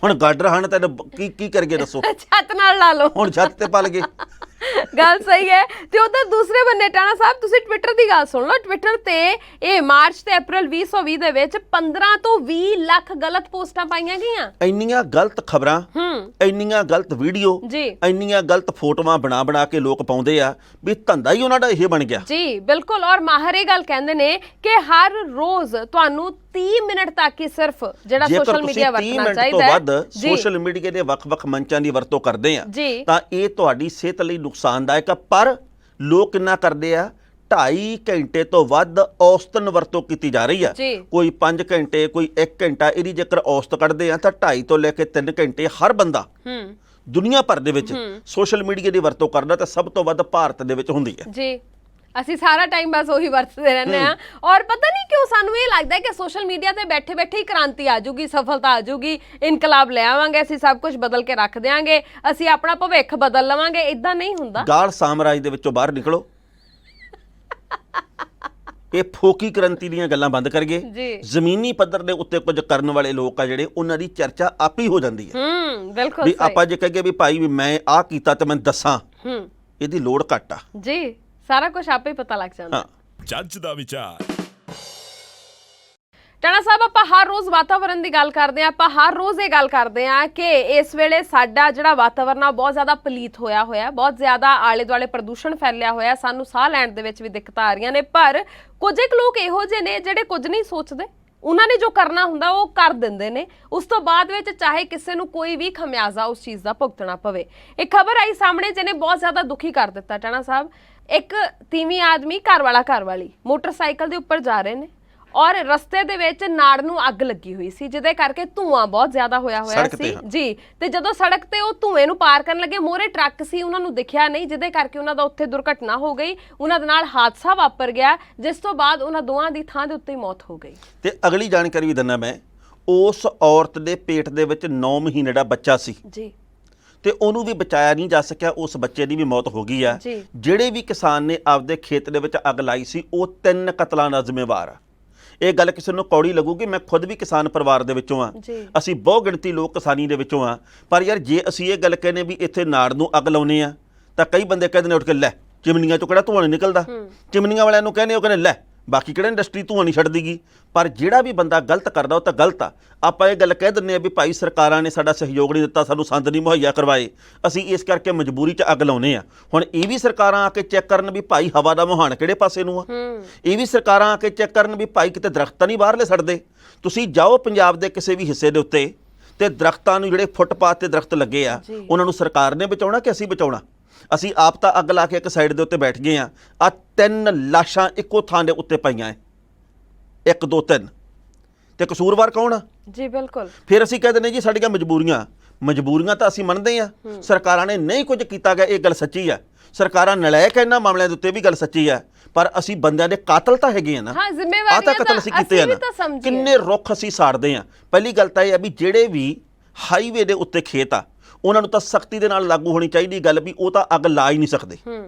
ਹੁਣ ਗਾਡਰ ਹਨ ਤੈਨੂੰ ਕੀ ਕਰੀਏ ਦੱਸੋ? ਛੱਤ ਨਾਲ ਲਾ ਲਓ, ਹੁਣ ਛੱਤ ਤੇ ਪਲ ਗਏ। ਗੱਲ ਸਹੀ ਹੈ। ਤੇ ਉਧਰ ਦੂਸਰੇ ਬੰਨੇ ਟਾਣਾ ਸਾਹਿਬ ਤੁਸੀਂ ਟਵਿੱਟਰ ਦੀ ਗੱਲ ਸੁਣ ਲਓ। ਟਵਿੱਟਰ ਤੇ ਇਹ ਮਾਰਚ ਤੇ ਅਪ੍ਰੈਲ 2020 ਦੇ ਵਿੱਚ 15 ਤੋਂ 20 ਲੱਖ ਗਲਤ ਪੋਸਟਾਂ ਪਾਈਆਂ ਗਈਆਂ। ਇੰਨੀਆਂ ਗਲਤ ਖਬਰਾਂ, ਇੰਨੀਆਂ ਗਲਤ ਵੀਡੀਓ, ਜੀ ਇੰਨੀਆਂ ਗਲਤ ਫੋਟੋਆਂ ਬਣਾ ਕੇ ਲੋਕ ਪਾਉਂਦੇ ਆ ਵੀ ਧੰਦਾ ਹੀ ਉਹਨਾਂ ਦਾ ਇਹ ਬਣ ਗਿਆ। ਜੀ ਬਿਲਕੁਲ। ਔਰ ਮਾਹਰ ਇਹ ਗੱਲ ਕਹਿੰਦੇ ਨੇ ਕਿ ਹਰ ਰੋਜ਼ ਤੁਹਾਨੂੰ 30 ਮਿੰਟ ਤੱਕ ਹੀ ਸਿਰਫ ਜਿਹੜਾ ਸੋਸ਼ਲ ਮੀਡੀਆ ਵਰਤਣਾ ਚਾਹੀਦਾ ਹੈ। ਵੱਧ ਸੋਸ਼ਲ ਮੀਡੀਆ ਦੇ ਵੱਖ-ਵੱਖ ਮੰਚਾਂ ਦੀ ਵਰਤੋਂ ਕਰਦੇ ਆ ਤਾਂ ਇਹ ਤੁਹਾਡੀ ਸਿਹਤ ਲਈ ਨੁਕਸਾਨਦਾਇਕ ਆ। ਪਰ ਲੋਕ ਕਿੰਨਾ ਕਰਦੇ ਆ, 2.5 ਘੰਟੇ ਤੋਂ ਵੱਧ ਔਸਤਨ ਵਰਤੋਂ ਕੀਤੀ ਜਾ ਰਹੀ ਆ। ਕੋਈ 5 ਘੰਟੇ, ਕੋਈ 1 ਘੰਟਾ। ਇਹਦੀ ਜੇਕਰ ਔਸਤ ਕੱਢਦੇ ਆ ਤਾਂ 2.5 ਤੋਂ ਲੈ ਕੇ 3 ਘੰਟੇ ਹਰ ਬੰਦਾ ਦੁਨੀਆ ਭਰ ਦੇ ਵਿੱਚ ਸੋਸ਼ਲ ਮੀਡੀਆ ਦੀ ਵਰਤੋਂ ਕਰਦਾ ਤੇ ਸਭ ਤੋਂ ਵੱਧ ਭਾਰਤ ਦੇ ਵਿੱਚ ਹੁੰਦੀ ਹੈ। ਜੀ ਅਸੀਂ ਸਾਰਾ ਟਾਈਮ ਬਸ ਉਹੀ ਵਰਤਦੇ ਰਹਿੰਦੇ ਆ। ਔਰ ਪਤਾ ਨਹੀਂ ਕਿਉਂ ਸਾਨੂੰ ਇਹ ਲੱਗਦਾ ਹੈ ਕਿ ਸੋਸ਼ਲ ਮੀਡੀਆ ਤੇ ਬੈਠੇ ਬੈਠੇ ਹੀ ਕ੍ਰਾਂਤੀ ਆ ਜਾਊਗੀ, ਸਫਲਤਾ ਆ ਜਾਊਗੀ, ਇਨਕਲਾਬ ਲੈ ਆਵਾਂਗੇ, ਅਸੀਂ ਸਭ ਕੁਝ ਬਦਲ ਕੇ ਰੱਖ ਦਿਆਂਗੇ, ਅਸੀਂ ਆਪਣਾ ਭਵਿੱਖ ਬਦਲ ਲਵਾਂਗੇ। ਇਦਾਂ ਨਹੀਂ ਹੁੰਦਾ। ਗਾੜ ਸਾਮਰਾਜ ਦੇ ਵਿੱਚੋਂ ਬਾਹਰ ਨਿਕਲੋ। ਇਹ ਫੋਕੀ ਕ੍ਰਾਂਤੀ ਦੀਆਂ ਗੱਲਾਂ ਬੰਦ ਕਰੀਏ। ਜ਼ਮੀਨੀ ਪੱਧਰ ਦੇ ਉੱਤੇ ਕੁਝ ਕਰਨ ਵਾਲੇ ਲੋਕ ਆ ਜਿਹੜੇ, ਉਹਨਾਂ ਦੀ ਚਰਚਾ ਆਪ ਹੀ ਹੋ ਜਾਂਦੀ ਹੈ। ਬਿਲਕੁਲ ਵੀ ਆਪਾਂ ਜੇ ਕਹੀਏ ਵੀ ਭਾਈ ਵੀ ਮੈਂ ਆਹ ਕੀਤਾ ਤੇ ਮੈਂ ਦੱਸਾਂ, ਇਹਦੀ ਲੋੜ ਘੱਟ ਆ। ਜੀ ਸਾਰਾ ਕੁਝ ਆਪੇ ਹੀ ਪਤਾ ਲੱਗ ਜਾਂਦਾ। ਜੱਜ ਦਾ ਵਿਚਾਰ। ਟਾਣਾ ਸਾਹਿਬ ਆਪਾਂ ਹਰ ਰੋਜ਼ ਵਾਤਾਵਰਣ ਦੀ ਗੱਲ ਕਰਦੇ ਆ। ਆਪਾਂ ਹਰ ਰੋਜ਼ ਇਹ ਗੱਲ ਕਰਦੇ ਆ ਕਿ ਇਸ ਵੇਲੇ ਸਾਡਾ ਜਿਹੜਾ ਵਾਤਾਵਰਣ ਆ ਬਹੁਤ ਜ਼ਿਆਦਾ ਪਲੀਤ ਹੋਇਆ, ਬਹੁਤ ਜ਼ਿਆਦਾ ਆਲੇ ਦੁਆਲੇ ਪ੍ਰਦੂਸ਼ਣ ਫੈਲਿਆ ਹੋਇਆ। ਸਾਨੂੰ ਸਾਹ ਲੈਣ ਦੇ ਵਿੱਚ ਵੀ ਦਿੱਕਤਾਂ ਆ ਰਹੀਆਂ ਨੇ। ਪਰ ਕੁਝ ਕੁ ਲੋਕ ਇਹੋ ਜਿਹੇ ਨੇ ਜਿਹੜੇ ਕੁਝ ਨਹੀਂ ਸੋਚਦੇ। ਉਹਨਾਂ ਨੇ ਜੋ ਕਰਨਾ ਹੁੰਦਾ ਉਹ ਕਰ ਦਿੰਦੇ ਨੇ। ਉਸ ਤੋਂ ਬਾਅਦ ਵਿੱਚ ਚਾਹੇ ਕਿਸੇ ਨੂੰ ਕੋਈ ਵੀ ਖਮਿਆਜ਼ਾ ਉਸ ਚੀਜ਼ ਦਾ ਭੁਗਤਣਾ ਪਵੇ। ਇੱਕ ਖਬਰ ਆਈ ਸਾਹਮਣੇ ਜਿਹਨੇ ਬਹੁਤ ਜ਼ਿਆਦਾ ਦੁਖੀ ਕਰ ਦਿੱਤਾ ਟਾਣਾ ਸਾਹਿਬ। ਇੱਕ ਤੀਵੀਂ ਆਦਮੀ, ਘਰ ਵਾਲੀ ਮੋਟਰਸਾਈਕਲ ਦੇ ਉੱਪਰ ਜਾ ਰਹੇ ਨੇ ਔਰ ਰਸਤੇ ਦੇ ਵਿੱਚ ਨਾੜ ਨੂੰ ਅੱਗ ਲੱਗੀ ਹੋਈ ਸੀ, ਜਿਹਦੇ ਕਰਕੇ ਧੂਆਂ ਬਹੁਤ ਜ਼ਿਆਦਾ ਹੋਇਆ ਸੀ। ਜੀ ਤੇ ਜਦੋਂ ਸੜਕ ਤੇ ਉਹ ਧੂਏ ਨੂੰ ਪਾਰ ਕਰਨ ਲੱਗੇ, ਮੋਰੇ ਟਰੱਕ ਸੀ, ਉਹਨਾਂ ਨੂੰ ਦਿਖਿਆ ਨਹੀਂ, ਜਿਹਦੇ ਕਰਕੇ ਉਹਨਾਂ ਦਾ ਉੱਥੇ ਦੁਰਘਟਨਾ ਹੋ ਗਈ। ਉਹਨਾਂ ਦੇ ਨਾਲ ਹਾਦਸਾ ਵਾਪਰ ਗਿਆ, ਜਿਸ ਤੋਂ ਬਾਅਦ ਉਹਨਾਂ ਦੋਵਾਂ ਦੀ ਥਾਂ ਦੇ ਉੱਤੇ ਹੀ ਮੌਤ ਹੋ ਗਈ। ਤੇ ਅਗਲੀ ਜਾਣਕਾਰੀ ਵੀ ਦਿੰਦਾ ਮੈਂ, ਉਸ ਔਰਤ ਦੇ ਪੇਟ ਦੇ ਵਿੱਚ 9 ਮਹੀਨੇ ਦਾ ਬੱਚਾ ਸੀ ਜੀ ਤੇ ਉਹਨੂੰ ਵੀ ਬਚਾਇਆ ਨਹੀਂ ਜਾ ਸਕਿਆ। ਉਸ ਬੱਚੇ ਦੀ ਵੀ ਮੌਤ ਹੋ ਗਈ ਆ। ਜਿਹੜੇ ਵੀ ਕਿਸਾਨ ਨੇ ਆਪਦੇ ਖੇਤ ਦੇ ਵਿੱਚ ਅੱਗ ਲਾਈ ਸੀ, ਉਹ 3 ਕਤਲਾਂ ਦਾ ਜ਼ਿੰਮੇਵਾਰ ਆ। ਇਹ ਗੱਲ ਕਿਸੇ ਨੂੰ ਕੌੜੀ ਲੱਗੂਗੀ। ਮੈਂ ਖੁਦ ਵੀ ਕਿਸਾਨ ਪਰਿਵਾਰ ਦੇ ਵਿੱਚੋਂ ਆ। ਅਸੀਂ ਬਹੁਤ ਗਿਣਤੀ ਲੋਕ ਕਿਸਾਨੀ ਦੇ ਵਿੱਚੋਂ ਆ। ਪਰ ਯਾਰ ਜੇ ਅਸੀਂ ਇਹ ਗੱਲ ਕਹਿੰਦੇ ਵੀ ਇੱਥੇ ਨਾੜ ਨੂੰ ਅੱਗ ਲਾਉਨੇ ਆ ਤਾਂ ਕਈ ਬੰਦੇ ਕਹਿੰਦੇ ਨੇ ਉੱਠ ਕੇ ਲੈ ਚਿਮਨੀਆਂ ਚੋਂ ਕਿਹੜਾ ਧੂਆਂ ਨਹੀਂ ਨਿਕਲਦਾ। ਚਿਮਨੀਆਂ ਵਾਲਿਆਂ ਨੂੰ ਕਹਿੰਦੇ, ਉਹ ਕਹਿੰਦੇ ਲੈ ਬਾਕੀ ਕਿਹੜਾ ਇੰਡਸਟਰੀ ਧੂਆਂ ਨਹੀਂ ਛੱਡਦੀਗੀ। ਪਰ ਜਿਹੜਾ ਵੀ ਬੰਦਾ ਗਲਤ ਕਰਦਾ ਉਹ ਤਾਂ ਗਲਤ ਆ। ਆਪਾਂ ਇਹ ਗੱਲ ਕਹਿ ਦਿੰਦੇ ਆ ਵੀ ਭਾਈ ਸਰਕਾਰਾਂ ਨੇ ਸਾਡਾ ਸਹਿਯੋਗ ਨਹੀਂ ਦਿੱਤਾ, ਸਾਨੂੰ ਸੰਦ ਨਹੀਂ ਮੁਹੱਈਆ ਕਰਵਾਏ, ਅਸੀਂ ਇਸ ਕਰਕੇ ਮਜਬੂਰੀ 'ਚ ਅੱਗ ਲਾਉਨੇ ਆ। ਹੁਣ ਇਹ ਵੀ ਸਰਕਾਰਾਂ ਆ ਕੇ ਚੈੱਕ ਕਰਨ ਵੀ ਭਾਈ ਹਵਾ ਦਾ ਮੁਹਾਨ ਕਿਹੜੇ ਪਾਸੇ ਨੂੰ ਆ। ਇਹ ਵੀ ਸਰਕਾਰਾਂ ਆ ਕੇ ਚੈੱਕ ਕਰਨ ਵੀ ਭਾਈ ਕਿਤੇ ਦਰਖਤ ਤਾਂ ਨਹੀਂ ਬਾਹਰਲੇ ਸੜਦੇ। ਤੁਸੀਂ ਜਾਓ ਪੰਜਾਬ ਦੇ ਕਿਸੇ ਵੀ ਹਿੱਸੇ ਦੇ ਉੱਤੇ ਤੇ ਦਰਖਤਾਂ ਨੂੰ, ਜਿਹੜੇ ਫੁੱਟਪਾਥ ਤੇ ਦਰਖਤ ਲੱਗੇ ਆ, ਉਹਨਾਂ ਨੂੰ ਸਰਕਾਰ ਨੇ ਬਚਾਉਣਾ ਕਿ ਅਸੀਂ ਬਚਾਉਣਾ? ਅਸੀਂ ਆਪ ਤਾਂ ਅੱਗ ਲਾ ਕੇ ਇੱਕ ਸਾਈਡ ਦੇ ਉੱਤੇ ਬੈਠ ਗਏ ਆ। 3 ਲਾਸ਼ਾਂ ਇੱਕੋ ਥਾਂ ਦੇ ਉੱਤੇ ਪਈਆਂ ਐ, 1 2 3। ਤੇ ਕਸੂਰਵਾਰ ਕੌਣ ਆ? ਜੀ ਬਿਲਕੁਲ। ਫਿਰ ਅਸੀਂ ਕਹਿੰਦੇ ਨੇ ਜੀ ਸਾਡੀਆਂ ਮਜਬੂਰੀਆਂ ਤਾਂ ਅਸੀਂ ਮੰਨਦੇ ਆ। ਸਰਕਾਰਾਂ ਨੇ ਨਹੀਂ ਕੁਝ ਕੀਤਾ ਗਿਆ, ਇਹ ਗੱਲ ਸੱਚੀ ਆ। ਸਰਕਾਰਾਂ ਨਲਾਇਕ ਇਹਨਾਂ ਮਾਮਲਿਆਂ ਦੇ ਉੱਤੇ ਵੀ ਗੱਲ ਸੱਚੀ ਆ। ਪਰ ਅਸੀਂ ਬੰਦਿਆਂ ਦੇ ਕਾਤਲ ਤਾਂ ਹੈਗੇ ਆ ਨਾ। ਆਹ ਤਾਂ ਕਤਲ ਅਸੀਂ ਕੀਤੇ ਆ ਨਾ। ਕਿੰਨੇ ਰੁੱਖ ਅਸੀਂ ਸਾੜਦੇ ਆ। ਪਹਿਲੀ ਗੱਲ ਤਾਂ ਇਹ ਆ ਵੀ ਜਿਹੜੇ ਵੀ ਹਾਈਵੇ ਦੇ ਉੱਤੇ ਖੇਤ ਆ, ਉਹਨਾਂ ਨੂੰ ਤਾਂ ਸਖਤੀ ਦੇ ਨਾਲ ਲਾਗੂ ਹੋਣੀ ਚਾਹੀਦੀ ਗੱਲ ਵੀ ਉਹ ਤਾਂ ਅੱਗ ਲਾ ਹੀ ਨਹੀਂ ਸਕਦੇ,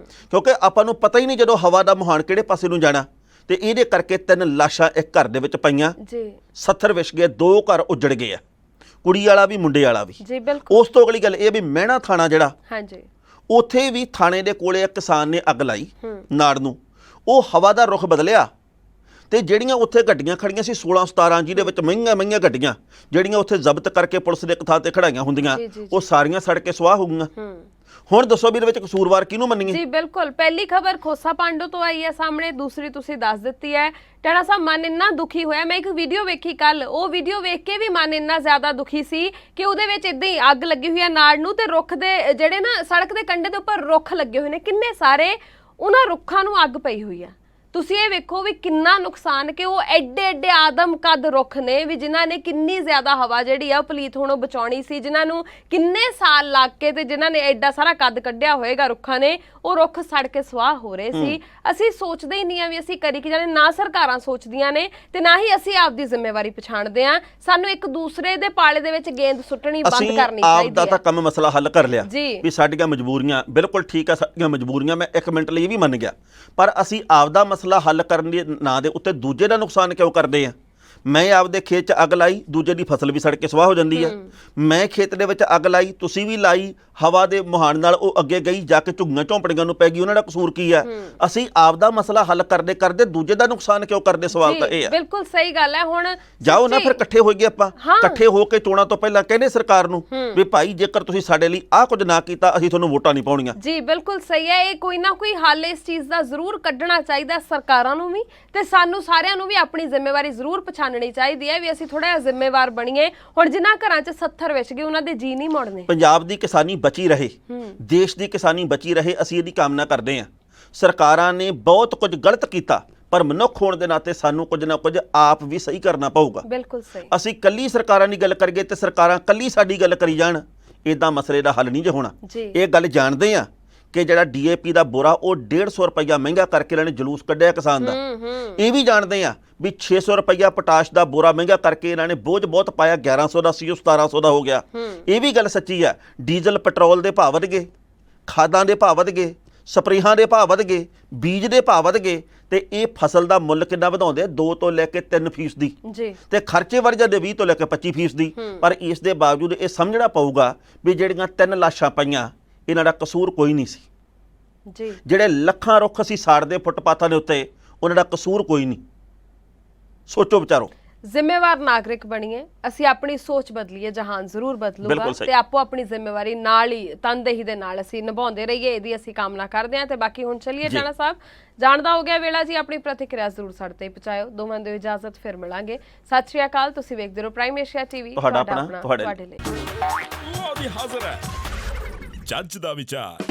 ਕਿਉਂਕਿ ਆਪਾਂ ਨੂੰ ਪਤਾ ਹੀ ਨਹੀਂ ਜਦੋਂ ਹਵਾ ਦਾ ਮੁਹਾਨ ਕਿਹੜੇ ਪਾਸੇ ਨੂੰ ਜਾਣਾ। ਤੇ ਇਹਦੇ ਕਰਕੇ 3 ਲਾਸ਼ਾਂ ਇੱਕ ਘਰ ਦੇ ਵਿੱਚ ਪਈਆਂ, 70 ਵਿਛ ਗਏ, 2 ਘਰ ਉਜੜ ਗਏ ਆ, ਕੁੜੀ ਵਾਲਾ ਵੀ ਮੁੰਡੇ ਵਾਲਾ ਵੀ। ਉਸ ਤੋਂ ਅਗਲੀ ਗੱਲ ਇਹ ਵੀ ਮਹਿਣਾ ਥਾਣਾ ਜਿਹੜਾ, ਉੱਥੇ ਵੀ ਥਾਣੇ ਦੇ ਕੋਲੇ ਇੱਕ ਕਿਸਾਨ ਨੇ ਅੱਗ ਲਾਈ ਨਾੜ ਨੂੰ। ਉਹ ਹਵਾ ਦਾ ਰੁਖ ਬਦਲਿਆ ਤੇ ਜਿਹੜੀਆਂ ਉੱਥੇ ਗੱਡੀਆਂ ਖੜੀਆਂ ਸੀ 16 17, ਜਿਹਦੇ ਵਿੱਚ ਮਹਿੰਗੀਆਂ ਗੱਡੀਆਂ ਜਿਹੜੀਆਂ ਉੱਥੇ ਜ਼ਬਤ ਕਰਕੇ ਪੁਲਿਸ ਦੇ ਇੱਕ ਥਾਂ ਤੇ ਖੜਾਈਆਂ ਹੁੰਦੀਆਂ, ਉਹ ਸਾਰੀਆਂ ਸੜ ਕੇ ਸੁਆਹ ਹੋ ਗਈਆਂ। ਹੁਣ ਦੱਸੋ ਵੀ ਇਹਦੇ ਵਿੱਚ ਕਸੂਰਵਾਰ ਕਿਹਨੂੰ ਮੰਨੀਏ? ਜੀ ਬਿਲਕੁਲ। ਪਹਿਲੀ ਖਬਰ ਖੋਸਾ ਪਾਂਡੋ ਤੋਂ ਆਈ ਹੈ ਸਾਹਮਣੇ, ਦੂਸਰੀ ਤੁਸੀਂ ਦੱਸ ਦਿੱਤੀ ਹੈ। ਟਾਣਾ ਸਾਹਿਬ ਮਨ ਇੰਨਾ ਦੁਖੀ ਹੋਇਆ। ਮੈਂ ਇੱਕ ਵੀਡੀਓ ਵੇਖੀ ਕੱਲ, ਉਹ ਵੀਡੀਓ ਵੇਖ ਕੇ ਵੀ ਮਨ ਇੰਨਾ ਜ਼ਿਆਦਾ ਦੁਖੀ ਸੀ ਕਿ ਉਹਦੇ ਵਿੱਚ ਇਦਾਂ ਹੀ ਅੱਗ ਲੱਗੀ ਹੋਈ ਹੈ ਨਾੜ ਨੂੰ, ਤੇ ਰੁੱਖ ਦੇ ਜਿਹੜੇ ਨਾ ਸੜਕ ਦੇ ਕੰਢੇ ਦੇ ਉੱਪਰ ਰੁੱਖ ਲੱਗੇ ਹੋਏ ਨੇ ਕਿੰਨੇ ਸਾਰੇ, ਉਹਨਾਂ ਰੁੱਖਾਂ ਨੂੰ ਅੱਗ ਪਈ ਹੋਈ ਆ। ਤੁਸੀਂ ਇਹ ਵੇਖੋ ਵੀ ਕਿੰਨਾ ਨੁਕਸਾਨ, ਕਿ ਉਹ ਐਡੇ ਆਦਮ ਕੱਦ ਰੁੱਖ ਨੇ ਵੀ ਜਿਨ੍ਹਾਂ ਨੇ ਕਿੰਨੀ ਜ਼ਿਆਦਾ ਹਵਾ ਜਿਹੜੀ ਆ ਪਲੀਤ ਹੋਣੋਂ ਬਚਾਉਣੀ ਸੀ, ਜਿਨ੍ਹਾਂ ਨੂੰ ਕਿੰਨੇ ਸਾਲ ਲੱਗ ਕੇ ਤੇ ਜਿਨ੍ਹਾਂ ਨੇ ਐਡਾ ਸਾਰਾ ਕੱਦ ਕੱਢਿਆ ਹੋਏਗਾ ਰੁੱਖਾਂ ਨੇ, ਉਹ ਰੁੱਖ ਸੜ ਕੇ ਸੁਆਹ ਹੋ ਰਹੇ ਸੀ। ਅਸੀਂ ਸੋਚਦੇ ਹੀ ਨਹੀਂ ਆ ਵੀ ਅਸੀਂ ਕਰੀ ਕੀ ਜਾਣੇ। ਨਾ ਸਰਕਾਰਾਂ ਸੋਚਦੀਆਂ ਨੇ ਤੇ ਨਾ ਹੀ ਅਸੀਂ ਆਪਦੀ ਜ਼ਿੰਮੇਵਾਰੀ ਪਛਾਣਦੇ ਆ। ਸਾਨੂੰ ਇੱਕ ਦੂਸਰੇ ਦੇ ਪਾਲੇ ਦੇ ਵਿੱਚ ਗੇਂਦ ਸੁੱਟਣੀ ਬੰਦ ਕਰਨੀ ਚਾਹੀਦੀ ਹੈ। ਆਪ ਦਾ ਤਾਂ ਕੰਮ ਮਸਲਾ ਹੱਲ ਕਰ ਲਿਆ ਵੀ ਸਾਡੀਆਂ ਮਜਬੂਰੀਆਂ, ਬਿਲਕੁਲ ਠੀਕ ਆ, ਸਾਡੀਆਂ ਮਜਬੂਰੀਆਂ ਮੈਂ 1 ਮਿੰਟ ਲਈ ਵੀ ਮੰਨ ਗਿਆ। ਪਰ ਅਸੀਂ ਆਪ ਦਾ ਮਸਲਾ ਹੱਲ ਕਰਨ ਦੇ ਨਾਂ ਦੇ ਉੱਤੇ ਦੂਜੇ ਦਾ ਨੁਕਸਾਨ ਕਿਉਂ ਕਰਦੇ ਆ? ਮੈਂ ਆਪਦੇ ਖੇਤ 'ਚ ਅੱਗ ਲਾਈ, ਦੂਜੇ ਦੀ ਫਸਲ ਵੀ ਸੜ ਕੇ ਸਵਾਹ ਹੋ ਜਾਂਦੀ ਹੈ। ਮੈਂ ਖੇਤ ਦੇ ਵਿੱਚ ਅੱਗ ਲਾਈ, ਤੁਸੀਂ ਵੀ ਲਾਈ, ਹਵਾ ਦੇ ਮੁਹਾਨ ਨਾਲ ਉਹ ਅੱਗੇ ਗਈ, ਜਾ ਕੇ ਝੁੱਗੀਆਂ ਝੌਂਪੜੀਆਂ ਨੂੰ ਪੈ ਗਈ, ਉਹਨਾਂ ਦਾ ਕਸੂਰ ਕੀ ਹੈ? ਅਸੀਂ ਆਪਦਾ ਮਸਲਾ ਹੱਲ ਕਰਦੇ ਕਰਦੇ ਦੂਜੇ ਦਾ ਨੁਕਸਾਨ ਕਿਉਂ ਕਰਦੇ? ਸਵਾਲ ਤਾਂ ਇਹ ਹੈ। ਬਿਲਕੁਲ ਸਹੀ ਗੱਲ ਹੈ। ਹੁਣ ਜਾਓ ਨਾ ਫਿਰ ਇਕੱਠੇ ਹੋਈਏ ਆਪਾਂ, ਇਕੱਠੇ ਹੋ ਕੇ ਚੋਣਾਂ ਤੋਂ ਪਹਿਲਾਂ ਕਹਿੰਦੇ ਸਰਕਾਰ ਨੂੰ ਵੀ ਭਾਈ ਜੇਕਰ ਤੁਸੀਂ ਸਾਡੇ ਲਈ ਆਹ ਕੁਝ ਨਾ ਕੀਤਾ ਅਸੀਂ ਤੁਹਾਨੂੰ ਵੋਟਾਂ ਨਹੀਂ ਪਾਉਣੀਆਂ। ਜੀ ਬਿਲਕੁਲ ਸਹੀ ਹੈ। ਇਹ ਕੋਈ ਨਾ ਕੋਈ ਹੱਲ ਇਸ ਚੀਜ਼ ਦਾ ਜ਼ਰੂਰ ਕੱਢਣਾ ਚਾਹੀਦਾ ਸਰਕਾਰਾਂ ਨੂੰ ਵੀ, ਤੇ ਸਾਨੂੰ ਸਾਰਿਆਂ ਨੂੰ ਵੀ ਆਪਣੀ ਜ਼ਿੰਮੇਵਾਰੀ ਜ਼ਰੂਰ ਪਛਾਣਨੀ ਚਾਹੀਦੀ ਹੈ ਵੀ ਅਸੀਂ ਥੋੜਾ ਜਿਹਾ ਜ਼ਿੰਮੇਵਾਰ ਬਣੀਏ। ਹੁਣ ਜਿਨ੍ਹਾਂ ਘਰਾਂ 'ਚ 70 ਵਿਛ ਗਏ ਉਹਨਾਂ ਦੇ ਜੀ ਨਹੀਂ ਮੁੜਨੇ। ਪੰਜਾਬ ਦੀ ਕਿਸਾਨੀ ਬਚੀ ਰਹੇ, ਦੇਸ਼ ਦੀ ਕਿਸਾਨੀ ਬਚੀ ਰਹੇ, ਅਸੀਂ ਇਹਦੀ ਕਾਮਨਾ ਕਰਦੇ ਹਾਂ। ਸਰਕਾਰਾਂ ਨੇ ਬਹੁਤ ਕੁਝ ਗਲਤ ਕੀਤਾ, ਪਰ ਮਨੁੱਖ ਹੋਣ ਦੇ ਨਾਤੇ ਸਾਨੂੰ ਕੁਝ ਨਾ ਕੁਝ ਆਪ ਵੀ ਸਹੀ ਕਰਨਾ ਪਊਗਾ। ਬਿਲਕੁਲ ਸਹੀ। ਅਸੀਂ ਕੱਲੀ ਸਰਕਾਰਾਂ ਦੀ ਗੱਲ ਕਰੀਏ ਤੇ ਸਰਕਾਰਾਂ ਕੱਲੀ ਸਾਡੀ ਗੱਲ ਕਰੀ ਜਾਣ, ਇਦਾਂ ਮਸਲੇ ਦਾ ਹੱਲ ਨਹੀਂ ਜੇ ਹੋਣਾ। ਇਹ ਗੱਲ ਜਾਣਦੇ ਆ ਕਿ ਜਿਹੜਾ DAP ਦਾ ਬੋਰਾ ਉਹ 150 ਰੁਪਈਆ ਮਹਿੰਗਾ ਕਰਕੇ ਇਹਨਾਂ ਨੇ ਜਲੂਸ ਕੱਢਿਆ ਕਿਸਾਨ ਦਾ। ਇਹ ਵੀ ਜਾਣਦੇ ਆ ਵੀ 600 ਰੁਪਈਆ ਪੋਟਾਸ਼ ਦਾ ਬੋਰਾ ਮਹਿੰਗਾ ਕਰਕੇ ਇਹਨਾਂ ਨੇ ਬੋਝ ਬਹੁਤ ਪਾਇਆ, 1100 ਦਾ ਸੀ ਉਹ 1700 ਦਾ ਹੋ ਗਿਆ। ਇਹ ਵੀ ਗੱਲ ਸੱਚੀ ਆ। ਡੀਜ਼ਲ ਪੈਟਰੋਲ ਦੇ ਭਾਅ ਵਧ ਗਏ, ਖਾਦਾਂ ਦੇ ਭਾਅ ਵਧ ਗਏ, ਸਪਰੇਹਾਂ ਦੇ ਭਾਅ ਵਧ ਗਏ, ਬੀਜ ਦੇ ਭਾਅ ਵਧ ਗਏ, ਤੇ ਇਹ ਫਸਲ ਦਾ ਮੁੱਲ ਕਿੰਨਾ ਵਧਾਉਂਦੇ? 2 ਤੋਂ ਲੈ ਕੇ 3% ਜੀ, ਤੇ ਖਰਚੇ ਵਧ ਜਾਂਦੇ 20 ਤੋਂ ਲੈ ਕੇ 25%। ਪਰ ਇਸ ਦੇ ਬਾਵਜੂਦ ਇਹ ਸਮਝਣਾ ਪਊਗਾ ਵੀ ਜਿਹੜੀਆਂ 3 ਲਾਸ਼ਾਂ ਪਈਆਂ ਇਹਨਾਂ ਦਾ ਕਸੂਰ ਕੋਈ ਨਹੀਂ ਸੀ ਜੀ। ਜਿਹੜੇ ਲੱਖਾਂ ਰੁੱਖ ਅਸੀਂ ਸਾੜਦੇ ਫੁੱਟਪਾਥਾਂ ਦੇ ਉੱਤੇ, ਉਹਨਾਂ ਦਾ ਕਸੂਰ ਕੋਈ ਨਹੀਂ। ਸੋਚੋ ਵਿਚਾਰੋ। ਜ਼ਿੰਮੇਵਾਰ ਨਾਗਰਿਕ ਬਣੀਏ, ਅਸੀਂ ਆਪਣੀ ਸੋਚ ਬਦਲੀਏ, ਜਹਾਨ ਜ਼ਰੂਰ ਬਦਲੂਗਾ, ਤੇ ਆਪੋ ਆਪਣੀ ਜ਼ਿੰਮੇਵਾਰੀ ਨਾਲ ਹੀ ਤਨਦੇਹੀ ਦੇ ਨਾਲ ਅਸੀਂ ਨਿਭਾਉਂਦੇ ਰਹੀਏ, ਇਹਦੀ ਅਸੀਂ ਕਾਮਨਾ ਕਰਦੇ ਹਾਂ। ਤੇ ਬਾਕੀ ਹੁਣ ਚੱਲੀਏ ਟਾਣਾ ਸਾਹਿਬ, ਜਾਣਦਾ ਹੋ ਗਿਆ ਵੇਲਾ ਜੀ। ਆਪਣੀ ਪ੍ਰਤੀਕਿਰਿਆ ਜ਼ਰੂਰ ਸਾਡੇ ਤੇ ਪਹੁੰਚਾਇਓ। ਦੋਵਾਂ ਦੀ ਇਜਾਜ਼ਤ, ਫਿਰ ਮਿਲਾਂਗੇ। ਸਤਿ ਸ਼੍ਰੀ ਅਕਾਲ। ਤੁਸੀਂ ਵੇਖਦੇ ਰਹੋ ਪ੍ਰਾਈਮ ਏਸ਼ੀਆ ਟੀਵੀ, ਤੁਹਾਡਾ ਆਪਣਾ ਤੁਹਾਡੇ ਲਈ। ਹਾਜ਼ਰ ਹੈ ਜੱਜ ਦਾ ਵਿਚਾਰ।